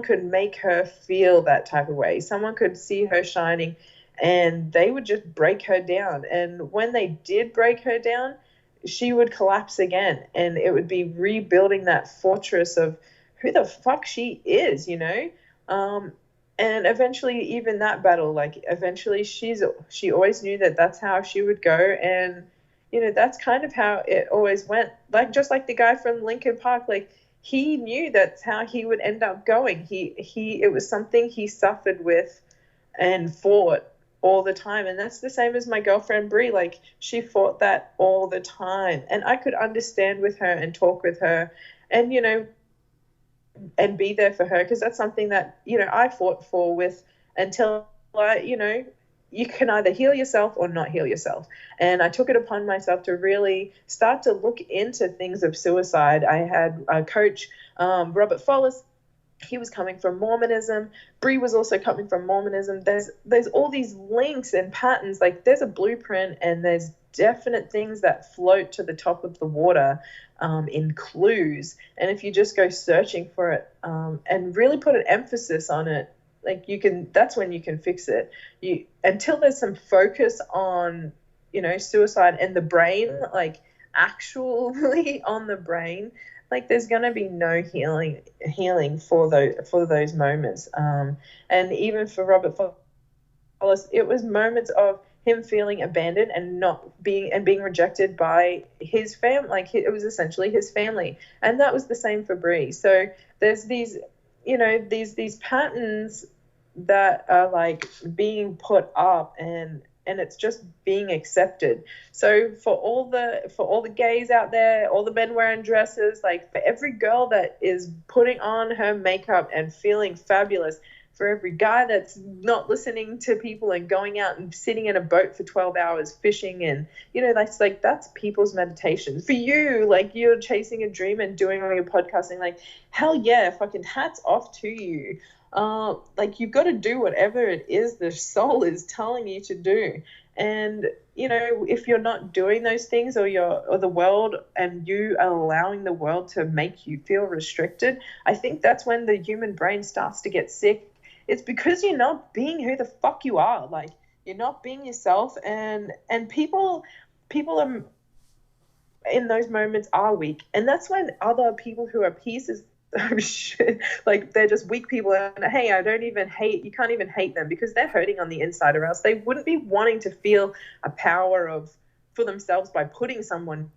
could make her feel that type of way. Someone could see her shining, and they would just break her down. And when they did break her down, she would collapse again, and it would be rebuilding that fortress of who the fuck she is, you know? And eventually, even that battle, like, eventually she always knew that that's how she would go. And, you know, that's kind of how it always went. Like, just like the guy from Linkin Park, like, he knew that's how he would end up going. It was something he suffered with and fought all the time. And that's the same as my girlfriend Brie. Like, she fought that all the time. And I could understand with her and talk with her and, and be there for her, because that's something that, I fought for with until you can either heal yourself or not heal yourself. And I took it upon myself to really start to look into things of suicide. I had a coach, Robert Follis. He was coming from Mormonism. Bree was also coming from Mormonism. There's all these links and patterns. Like, there's a blueprint, and there's definite things that float to the top of the water in clues. And if you just go searching for it and really put an emphasis on it, like, that's when you can fix it. Until there's some focus on, suicide and the brain, like actually on the brain, like, there's going to be no healing for those moments. And even for Robert Follis, it was moments of him feeling abandoned and being rejected by his family. Like, it was essentially his family, and that was the same for Bree. So there's these patterns that are like being put up, and it's just being accepted. So for all the gays out there, all the men wearing dresses, like, for every girl that is putting on her makeup and feeling fabulous, for every guy that's not listening to people and going out and sitting in a boat for 12 hours fishing, and that's people's meditation. For you, like, you're chasing a dream and doing all your podcasting, like, hell yeah, fucking hats off to you. Like, you've got to do whatever it is the soul is telling you to do. And if you're not doing those things, or the world, and you are allowing the world to make you feel restricted, I think that's when the human brain starts to get sick. It's because you're not being who the fuck you are. Like, you're not being yourself, and people are in those moments are weak. And that's when other people who are pieces of shit, like, they're just weak people, and hey, you can't even hate them, because they're hurting on the inside, or else they wouldn't be wanting to feel a power for themselves by putting someone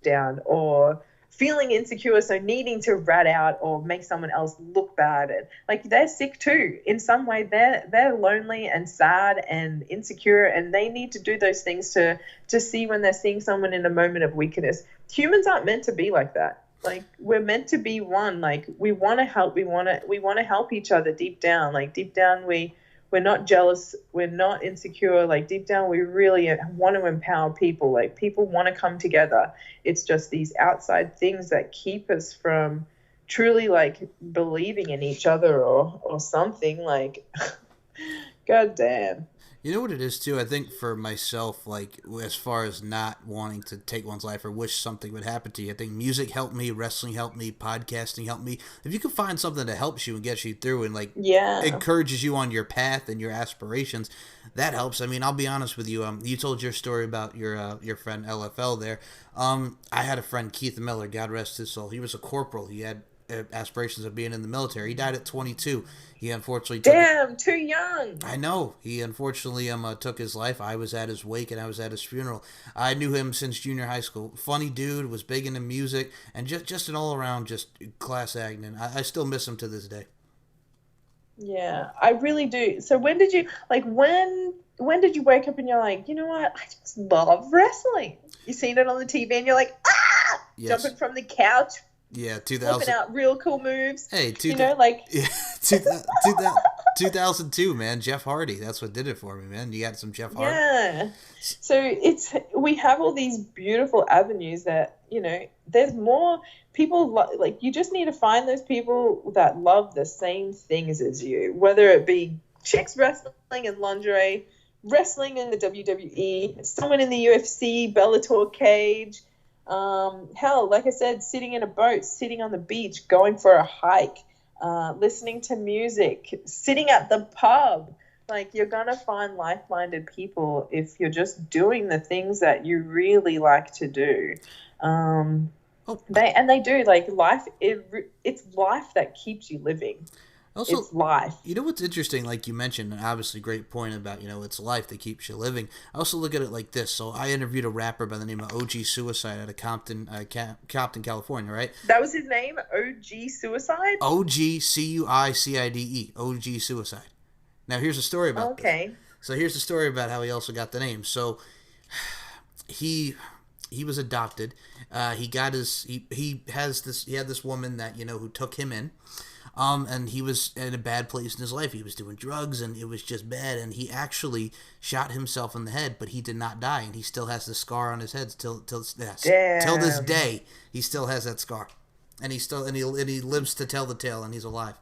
down, or feeling insecure, so needing to rat out or make someone else look bad. And like, they're sick too in some way. They're lonely and sad and insecure, and they need to do those things to see when they're seeing someone in a moment of weakness. Humans aren't meant to be like that. Like, we're meant to be one. Like, we want to help. We want to help each other deep down. Like, deep down, we're not jealous. We're not insecure. Like, deep down, we really want to empower people. Like, people want to come together. It's just these outside things that keep us from truly, like, believing in each other or something. Like, God damn. You know what it is too? I think for myself, like, as far as not wanting to take one's life or wish something would happen to you, I think music helped me, wrestling helped me, podcasting helped me. If you can find something that helps you and gets you through and, like, encourages you on your path and your aspirations, that helps. I mean, I'll be honest with you. You told your story about your friend LFL there. I had a friend, Keith Miller, God rest his soul. He was a corporal. He had aspirations of being in the military. He died at 22. He unfortunately too young. I know. He unfortunately took his life. I was at his wake and I was at his funeral. I knew him since junior high school. Funny dude, was big into music, and just an all around just class act. And I still miss him to this day. Yeah, I really do. So when did you wake up and you're like, you know what? I just love wrestling. You seen it on the TV and you're like, ah, yes. Jumping from the couch. Yeah, 2000. Flipping out real cool moves. Hey, 2002, man. Jeff Hardy. That's what did it for me, man. You got some Jeff Hardy. Yeah. So we have all these beautiful avenues that, there's more people, like, you just need to find those people that love the same things as you, whether it be chicks wrestling in lingerie, wrestling in the WWE, someone in the UFC, Bellator cage, hell, like I said, sitting in a boat, sitting on the beach, going for a hike, listening to music, sitting at the pub. Like, you're gonna find like-minded people if you're just doing the things that you really like to do. They do, like, life. It's life that keeps you living. Also, It's life. you know what's interesting, like you mentioned, and obviously great point about, it's life that keeps you living. I also look at it like this. So I interviewed a rapper by the name of OG Suicide out of Compton, California, right? That was his name, OG Suicide? OGCUICIDE, OG Suicide. Now here's a story about this. Okay. So here's the story about how he also got the name. So he he was adopted. He got his he had this woman that who took him in. And he was in a bad place in his life. He was doing drugs, and it was just bad. And he actually shot himself in the head, but he did not die, and he still has the scar on his head till this day. He still has that scar, and he lives to tell the tale, and he's alive.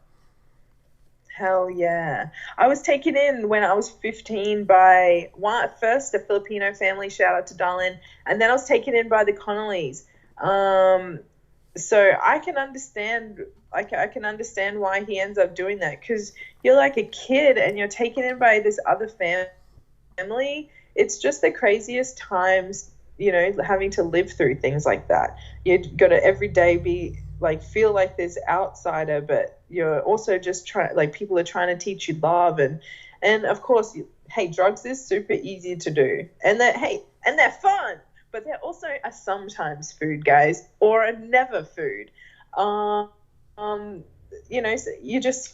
Hell yeah. I was taken in when I was 15 by first a Filipino family, shout out to Darlin, and then I was taken in by the Connollys. So I can understand I can understand why he ends up doing that, because you're like a kid and you're taken in by this other family. It's just the craziest times, having to live through things like that. You've got to every day be like, feel like this outsider, but you're also just people are trying to teach you love, and of course, hey, drugs is super easy to do, and they're fun, but they're also a sometimes food, guys, or a never food. So you just,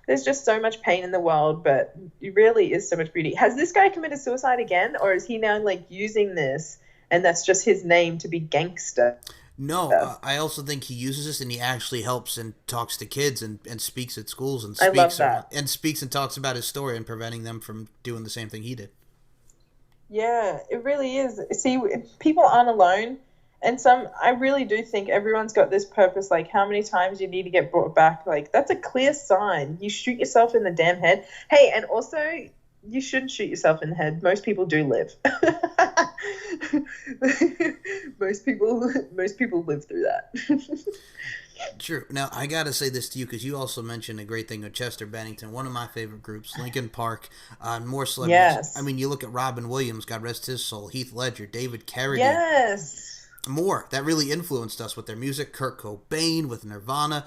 there's just so much pain in the world, but it really is so much beauty. Has this guy committed suicide again, or is he now using this and that's just his name to be gangster? No, I also think he uses this, and he actually helps and talks to kids and speaks at schools and I love that. And speaks and talks about his story and preventing them from doing the same thing he did. Yeah, it really is. See, people aren't alone. And I really do think everyone's got this purpose, like how many times you need to get brought back. Like, that's a clear sign. You shoot yourself in the damn head. Hey, and also, you shouldn't shoot yourself in the head. Most people do live. most people live through that. True. Now, I got to say this to you, because you also mentioned a great thing of Chester Bennington, one of my favorite groups, Linkin Park, more celebrities. Yes. I mean, you look at Robin Williams, God rest his soul, Heath Ledger, David Carradine. Yes. More that really influenced us with their music. Kurt Cobain with Nirvana.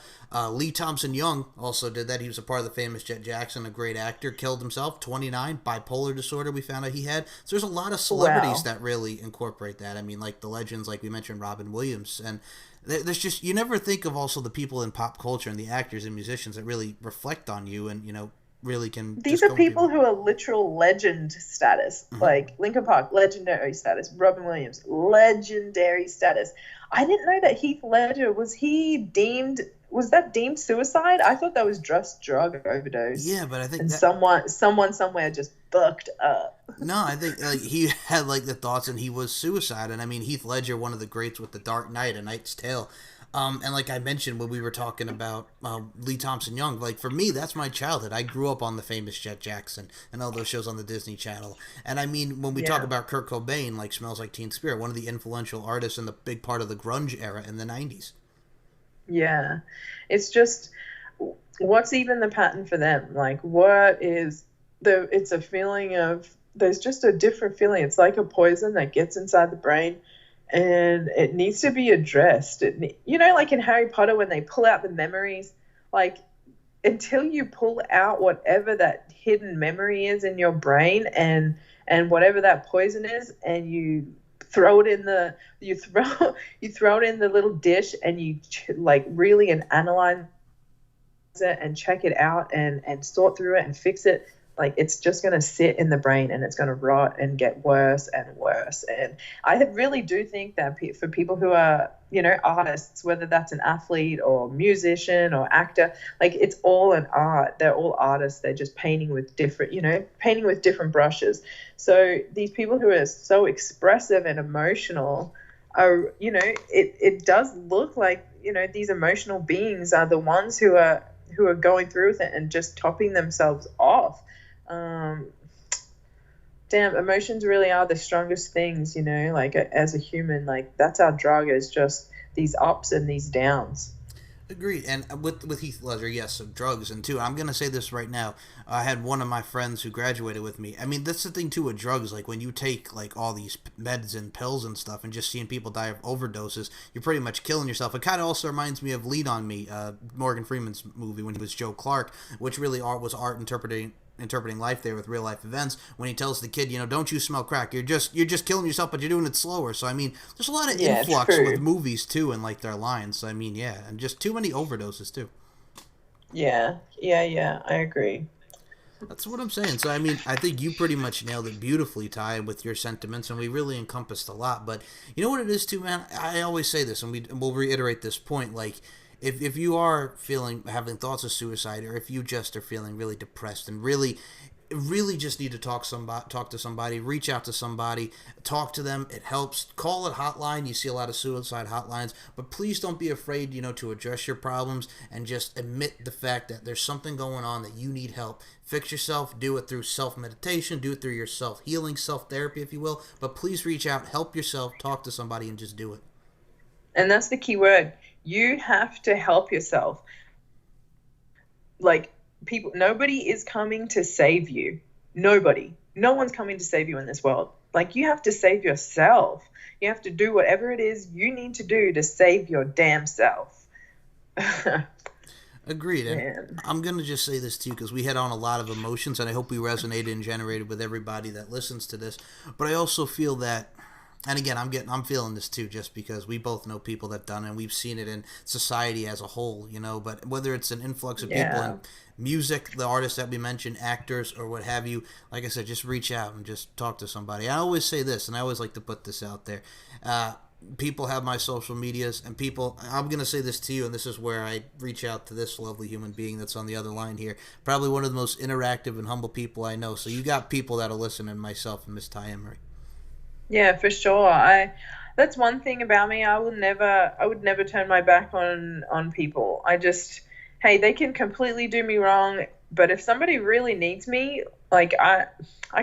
Lee Thompson Young also did that. He was a part of the famous Jet Jackson, a great actor. Killed himself, 29, bipolar disorder we found out he had. So there's a lot of celebrities that really incorporate that. I mean, like the legends, like we mentioned, Robin Williams. And there's just, you never think of also the people in pop culture and the actors and musicians that really reflect on you and, really can. These are people who are literal legend status, like Linkin Park, legendary status. Robin Williams, legendary status. I didn't know that Heath Ledger was that deemed suicide? I thought that was just drug overdose. Yeah, but I think someone somewhere just fucked up. No, I think he had the thoughts, and he was suicide. And I mean, Heath Ledger, one of the greats with The Dark Knight, A Knight's Tale. And like I mentioned when we were talking about Lee Thompson Young, for me, that's my childhood. I grew up on the famous Jet Jackson and all those shows on the Disney Channel. And I mean, when we talk about Kurt Cobain, Smells Like Teen Spirit, one of the influential artists and the big part of the grunge era in the 90s. Yeah. It's just, what's even the pattern for them? What is it's a feeling of, there's just a different feeling. It's like a poison that gets inside the brain. And it needs to be addressed. Like in Harry Potter, when they pull out the memories, until you pull out whatever that hidden memory is in your brain and whatever that poison is, and you throw it in the little dish, and you really analyze it and check it out and sort through it and fix it. It's just going to sit in the brain, and it's going to rot and get worse and worse. And I really do think that for people who are, artists, whether that's an athlete or musician or actor, it's all an art. They're all artists. They're just painting with different brushes. So these people who are so expressive and emotional are, it does look like, these emotional beings are the ones who are going through with it and just topping themselves off. Damn, emotions really are the strongest things, as a human. That's our drug, is just these ups and these downs. Agreed. And with Heath Ledger, yes, so drugs. And two, I'm going to say this right now. I had one of my friends who graduated with me. I mean, that's the thing, too, with drugs. Like, when you take, like, all these meds and pills and stuff and just seeing people die of overdoses, you're pretty much killing yourself. It kind of also reminds me of Lead on Me, Morgan Freeman's movie when he was Joe Clark, which really was art interpreting life there with real life events when he tells the kid, don't you smell crack, you're just killing yourself, but you're doing it slower. So I mean, there's a lot of influx true. with movies too, and like their lines. So I mean, yeah, and just too many overdoses too. Yeah, I agree. That's what I'm saying. So I mean, I think you pretty much nailed it beautifully, Ty, with your sentiments, and we really encompassed a lot. But you know what it is too, man. I always say this, and we'll reiterate this point. Like, if you are having thoughts of suicide, or if you just are feeling really depressed and really just need to talk to somebody, reach out to somebody, talk to them. It helps. Call a hotline. You see a lot of suicide hotlines, but please don't be afraid, to address your problems and just admit the fact that there's something going on that you need help. Fix yourself. Do it through self-meditation. Do it through your self-healing, self-therapy, if you will. But please reach out, help yourself, talk to somebody, and just do it. And that's the key word. You have to help yourself. Like, nobody is coming to save you. Nobody. No one's coming to save you in this world. Like, you have to save yourself. You have to do whatever it is you need to do to save your damn self. Agreed. And I'm going to just say this too, because we had on a lot of emotions, and I hope we resonated and generated with everybody that listens to this. But I also feel that, and again, I'm feeling this too, just because we both know people that done it, and we've seen it in society as a whole, But whether it's an influx of people in music, the artists that we mentioned, actors, or what have you, like I said, just reach out and just talk to somebody. I always say this, and I always like to put this out there. People have my social medias, and I'm going to say this to you, and this is where I reach out to this lovely human being that's on the other line here. Probably one of the most interactive and humble people I know. So you got people that'll listen, and myself and Miss Ty Emery. Yeah, for sure. That's one thing about me. I would never turn my back on people. Hey, they can completely do me wrong, but if somebody really needs me, like, I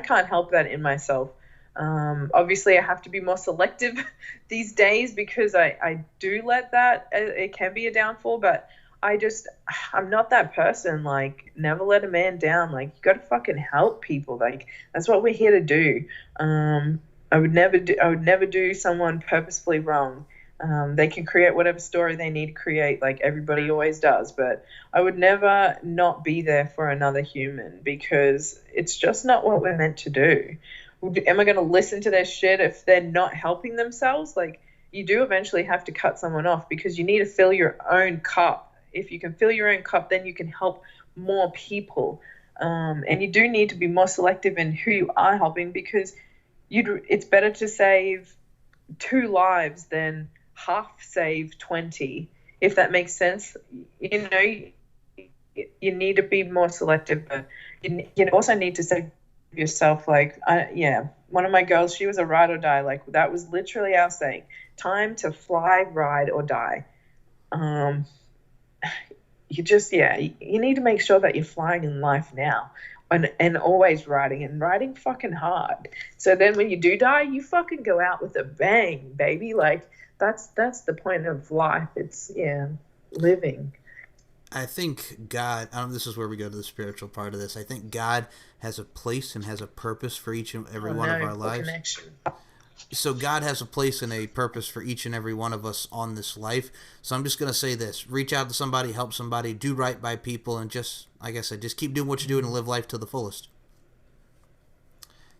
can't help that in myself. Obviously I have to be more selective these days, because I do let that, it can be a downfall, but I'm not that person. Like, never let a man down. Like, you gotta fucking help people. Like, that's what we're here to do. I would never do someone purposefully wrong. They can create whatever story they need to create, like everybody always does, but I would never not be there for another human, because it's just not what we're meant to do. Am I going to listen to their shit if they're not helping themselves? Like, you do eventually have to cut someone off, because you need to fill your own cup. If you can fill your own cup, then you can help more people. And you do need to be more selective in who you are helping, because it's better to save 2 lives than half save 20, if that makes sense. You need to be more selective, but you also need to save yourself. Like, one of my girls, she was a ride or die. Like, that was literally our saying: time to fly, ride or die. You need to make sure that you're flying in life now, and always riding fucking hard. So then when you do die, you fucking go out with a bang, baby. Like, that's the point of life. It's living. I think God, this is where we go to the spiritual part of this. I think God has a place and has a purpose for each and every one of our lives. Connection. So God has a place and a purpose for each and every one of us on this life. So I'm just going to say this: reach out to somebody, help somebody, do right by people, and just, like I said, just keep doing what you're doing and live life to the fullest.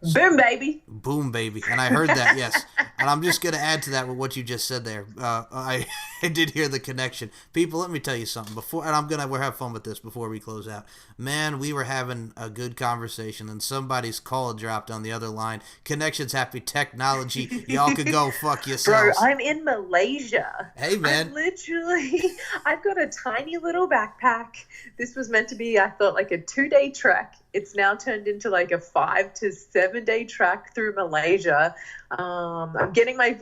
Boom, baby. Boom, baby. And I heard that, yes. And I'm just going to add to that with what you just said there. I did hear the connection. People, let me tell you something. We'll have fun with this before we close out. Man, we were having a good conversation, and somebody's call dropped on the other line. Connections happy technology. Y'all could go fuck yourselves. Bro, I'm in Malaysia. Hey, man. I've got a tiny little backpack. This was meant to be, I thought, like a 2-day trek. It's now turned into like a 5 to 7 day trek through Malaysia. I'm getting my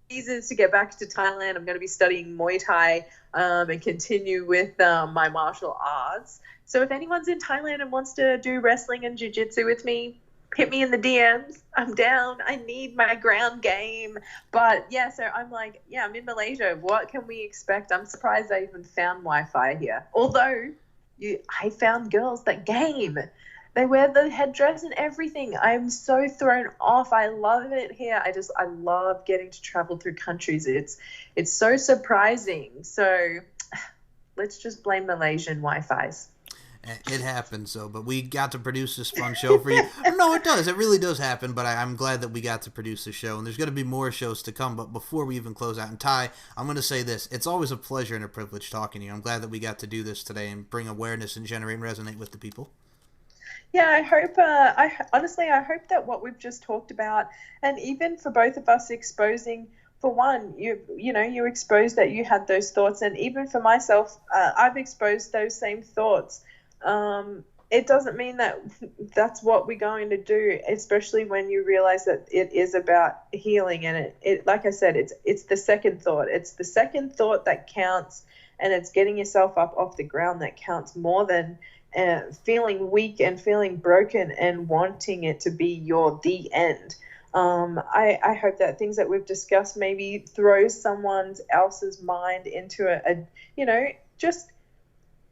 visas to get back to Thailand. I'm going to be studying Muay Thai and continue with my martial arts. So if anyone's in Thailand and wants to do wrestling and jiu-jitsu with me, hit me in the DMs. I'm down. I need my ground game. But yeah, so I'm like, yeah, I'm in Malaysia. What can we expect? I'm surprised I even found Wi-Fi here. Although I found girls that game. They wear the headdress and everything. I'm so thrown off. I love it here. I love getting to travel through countries. It's so surprising. So let's just blame Malaysian Wi-Fi's. It happens, though, but we got to produce this fun show for you. No, it does. It really does happen, but I'm glad that we got to produce the show, and there's going to be more shows to come, but before we even close out, and Ty, I'm going to say this. It's always a pleasure and a privilege talking to you. I'm glad that we got to do this today and bring awareness and generate and resonate with the people. Yeah, I hope, I hope that what we've just talked about, and even for both of us exposing, for one, you exposed that you had those thoughts, and even for myself, I've exposed those same thoughts. It doesn't mean that that's what we're going to do, especially when you realize that it is about healing. And it like I said, it's the second thought. It's the second thought that counts, and it's getting yourself up off the ground that counts more than feeling weak and feeling broken and wanting it to be the end. I hope that things that we've discussed maybe throw someone else's mind into just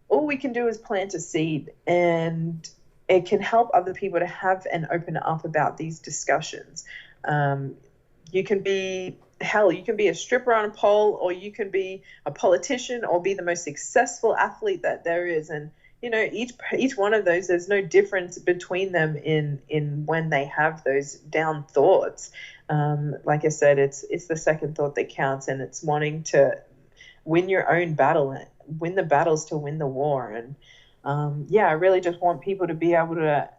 all we can do is plant a seed, and it can help other people to have and open up about these discussions. You can be a stripper on a pole, or you can be a politician, or be the most successful athlete that there is. And each one of those, there's no difference between them in when they have those down thoughts. Like I said, it's the second thought that counts, and it's wanting to win your own battle, win the battles to win the war. And I really just want people to be able to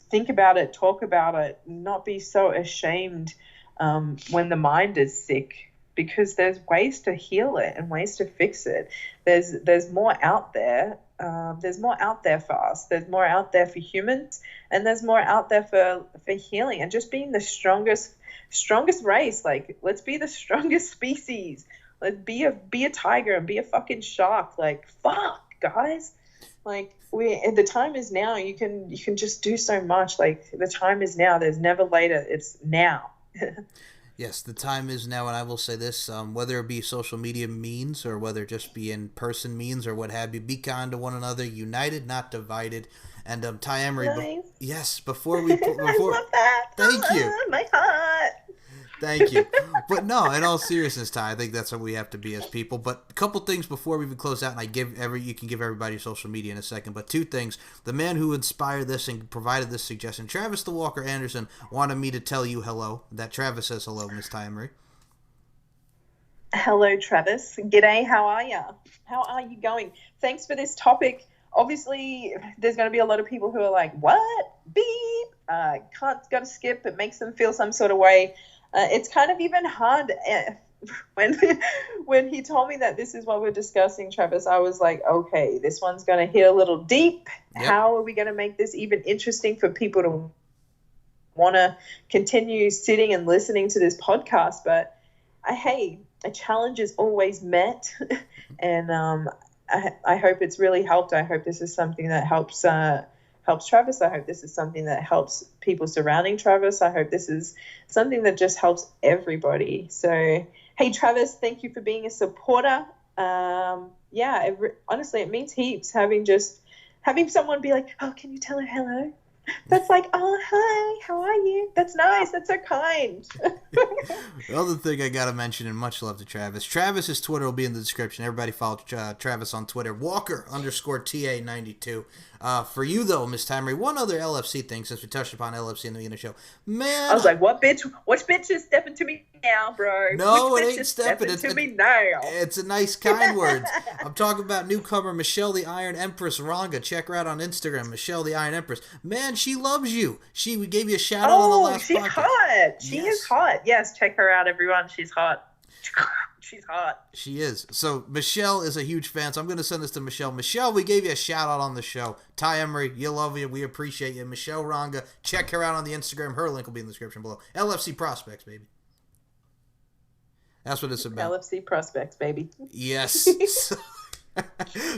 think about it, talk about it, not be so ashamed when the mind is sick, because there's ways to heal it and ways to fix it. There's more out there. There's more out there for us. There's more out there for humans, and there's more out there for healing and just being the strongest race. Like, let's be the strongest species. Let's be a tiger and be a fucking shark. Like, fuck, guys. Like, the time is now. You can just do so much. Like, the time is now. There's never later. It's now. Yes, the time is now, and I will say this, whether it be social media means or whether it just be in-person means or what have you, be kind to one another, united, not divided. And Ty Emery, nice. Yes, before we... I love that. Thank you. My heart. Thank you. But no, in all seriousness, Ty, I think that's what we have to be as people. But a couple things before we even close out, and you can give everybody your social media in a second, but two things. The man who inspired this and provided this suggestion, Travis the Walker Anderson, wanted me to tell you hello. That Travis says hello, Miss Ty Emery. Hello, Travis. G'day, how are you? How are you going? Thanks for this topic. Obviously, there's going to be a lot of people who are like, what? Beep. Got to skip. It makes them feel some sort of way. It's kind of even hard when he told me that this is what we're discussing, Travis. I was like, okay, this one's going to hit a little deep. Yep. How are we going to make this even interesting for people to want to continue sitting and listening to this podcast? But a challenge is always met, and I hope it's really helped. I hope this is something that helps Travis. I hope this is something that helps people surrounding Travis. I hope this is something that just helps everybody. So, hey, Travis, thank you for being a supporter. Honestly, it means heaps having someone be like, oh, can you tell her hello? That's like, oh, hi, how are you? That's nice. That's so kind. The other thing I got to mention, and much love to Travis. Travis's Twitter will be in the description. Everybody follow Travis on Twitter. Walker_TA92. For you, though, Miss Emery, one other LFC thing, since we touched upon LFC in the beginning of the show. Man. I was like, what bitch? Which bitch is stepping to me now, bro? No, Which it ain't stepping to me now. It's a nice, kind words. I'm talking about newcomer Michelle the Iron Empress Ranga. Check her out on Instagram, Michelle the Iron Empress. Man, she loves you. We gave you a shout out on the last podcast. Oh, she's hot. She is hot. Yes, check her out, everyone. She's hot. She's hot. She is. So Michelle is a huge fan, so I'm going to send this to Michelle. Michelle, we gave you a shout out on the show. Ty Emery, you love you. We appreciate you. Michelle Ranga, check her out on the Instagram. Her link will be in the description below. LFC Prospects, baby. That's what it's about. LFC Prospects, baby. Yes.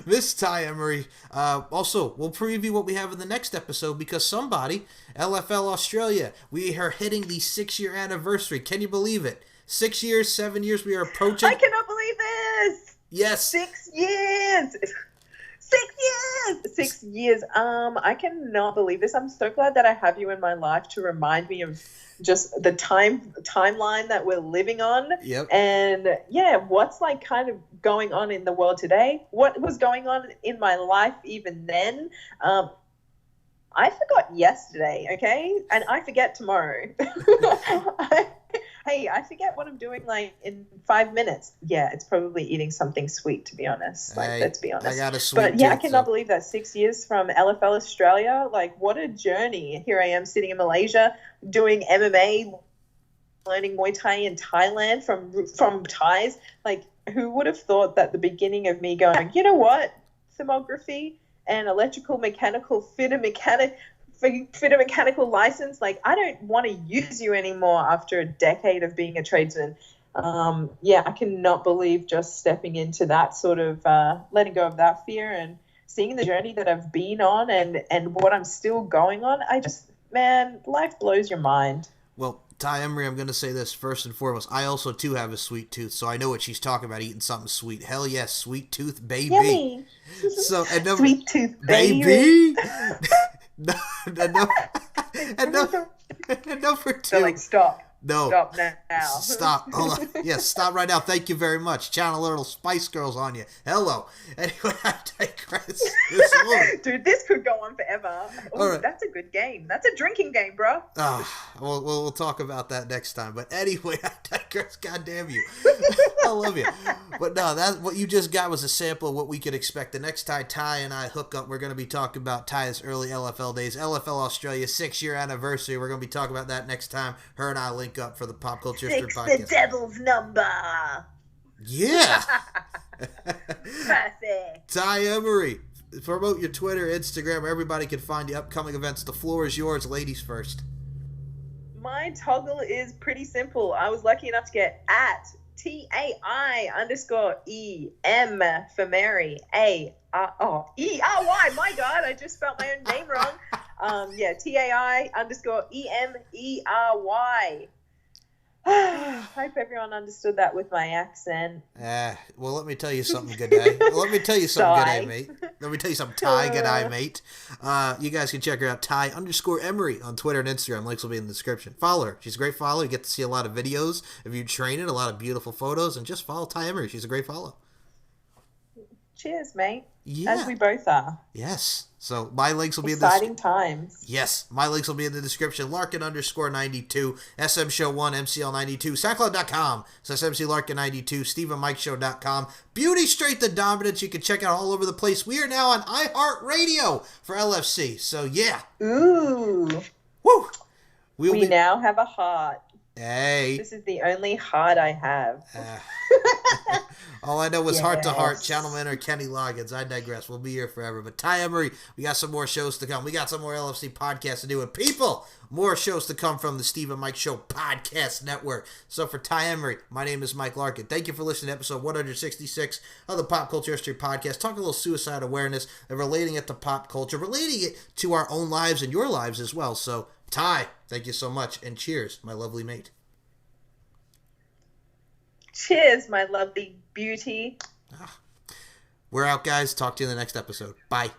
Miss Ty Emery. Also, we'll preview what we have in the next episode because somebody, LFL Australia, we are hitting the 6-year anniversary. Can you believe it? 6 years, 7 years, we are approaching. I cannot believe this. Yes. 6 years. 6 years. 6 years. I cannot believe this. I'm so glad that I have you in my life to remind me of just the timeline that we're living on. Yep. And yeah, what's like kind of going on in the world today? What was going on in my life even then? I forgot yesterday, okay? And I forget tomorrow. Hey, I forget what I'm doing like in 5 minutes. Yeah, it's probably eating something sweet, to be honest. Like, Hey, let's be honest. I got a sweet But yeah, I tooth, cannot so- believe that 6 years from LFL Australia. Like, what a journey. Here I am sitting in Malaysia doing MMA, learning Muay Thai in Thailand from Thais. Like, who would have thought that the beginning of me going, you know what, thermography and electrical mechanical fitter mechanical license, like I don't want to use you anymore after a decade of being a tradesman. Yeah, I cannot believe just stepping into that sort of letting go of that fear and seeing the journey that I've been on and what I'm still going on. Man, life blows your mind. Well, Ty Emery, I'm going to say this first and foremost. I also, too, have a sweet tooth, so I know what she's talking about, eating something sweet. Hell yes, sweet tooth, baby. Yummy. So, and number, Sweet tooth, baby. And number 2. So like, stop. No. Stop now. Stop. Hold on. Yes, stop right now. Thank you very much. Channel a little Spice Girls on you. Hello. Anyway, I digress. Dude, this could go on forever. Oh, right. That's a good game. That's a drinking game, bro. We'll talk about that next time. But anyway, I digress. God damn you. I love you. But no, what you just got was a sample of what we could expect. The next time Ty and I hook up, we're going to be talking about Ty's early LFL days. LFL Australia 6-year anniversary. We're going to be talking about that next time. Her and I link up for the Pop Culture History Podcast. The devil's number. Yeah. Perfect. Ty Emery, promote your Twitter, Instagram, where everybody can find the upcoming events. The floor is yours. Ladies first. My toggle is pretty simple. I was lucky enough to get at TAI_EM for Mary. ERY. My God, I just spelled my own name wrong. TAI_EMERY. Hope everyone understood that with my accent. Well, let me tell you something, good day. Let me tell you something, good day, mate. Let me tell you something, Ty, good day, mate. You guys can check her out, Ty_Emery on Twitter and Instagram. Links will be in the description. Follow her. She's a great follower. You get to see a lot of videos of you training, a lot of beautiful photos, and just follow Ty Emery. She's a great follow. Cheers, mate. Yeah. As we both are. Yes. So my links will be exciting times. Yes, my links will be in the description. Larkin_92, SM Show 1, MCL92, SoundCloud.com, SMC Larkin92, StephenMikeShow.com, Beauty Straight the Dominance. You can check out all over the place. We are now on iHeartRadio for LFC. So yeah. Ooh. Woo. We now have a heart. Hey. This is the only heart I have. All I know was Heart to Heart, Channelman or Kenny Loggins. I digress. We'll be here forever. But Ty Emery, we got some more shows to come. We got some more LFC podcasts to do. And people, more shows to come from the Steve and Mike Show Podcast Network. So for Ty Emery, my name is Mike Larkin. Thank you for listening to episode 166 of the Pop Culture History Podcast. Talking a little suicide awareness and relating it to pop culture, relating it to our own lives and your lives as well. So Ty, thank you so much. And cheers, my lovely mate. Cheers, my lovely beauty. We're out, guys. Talk to you in the next episode. Bye.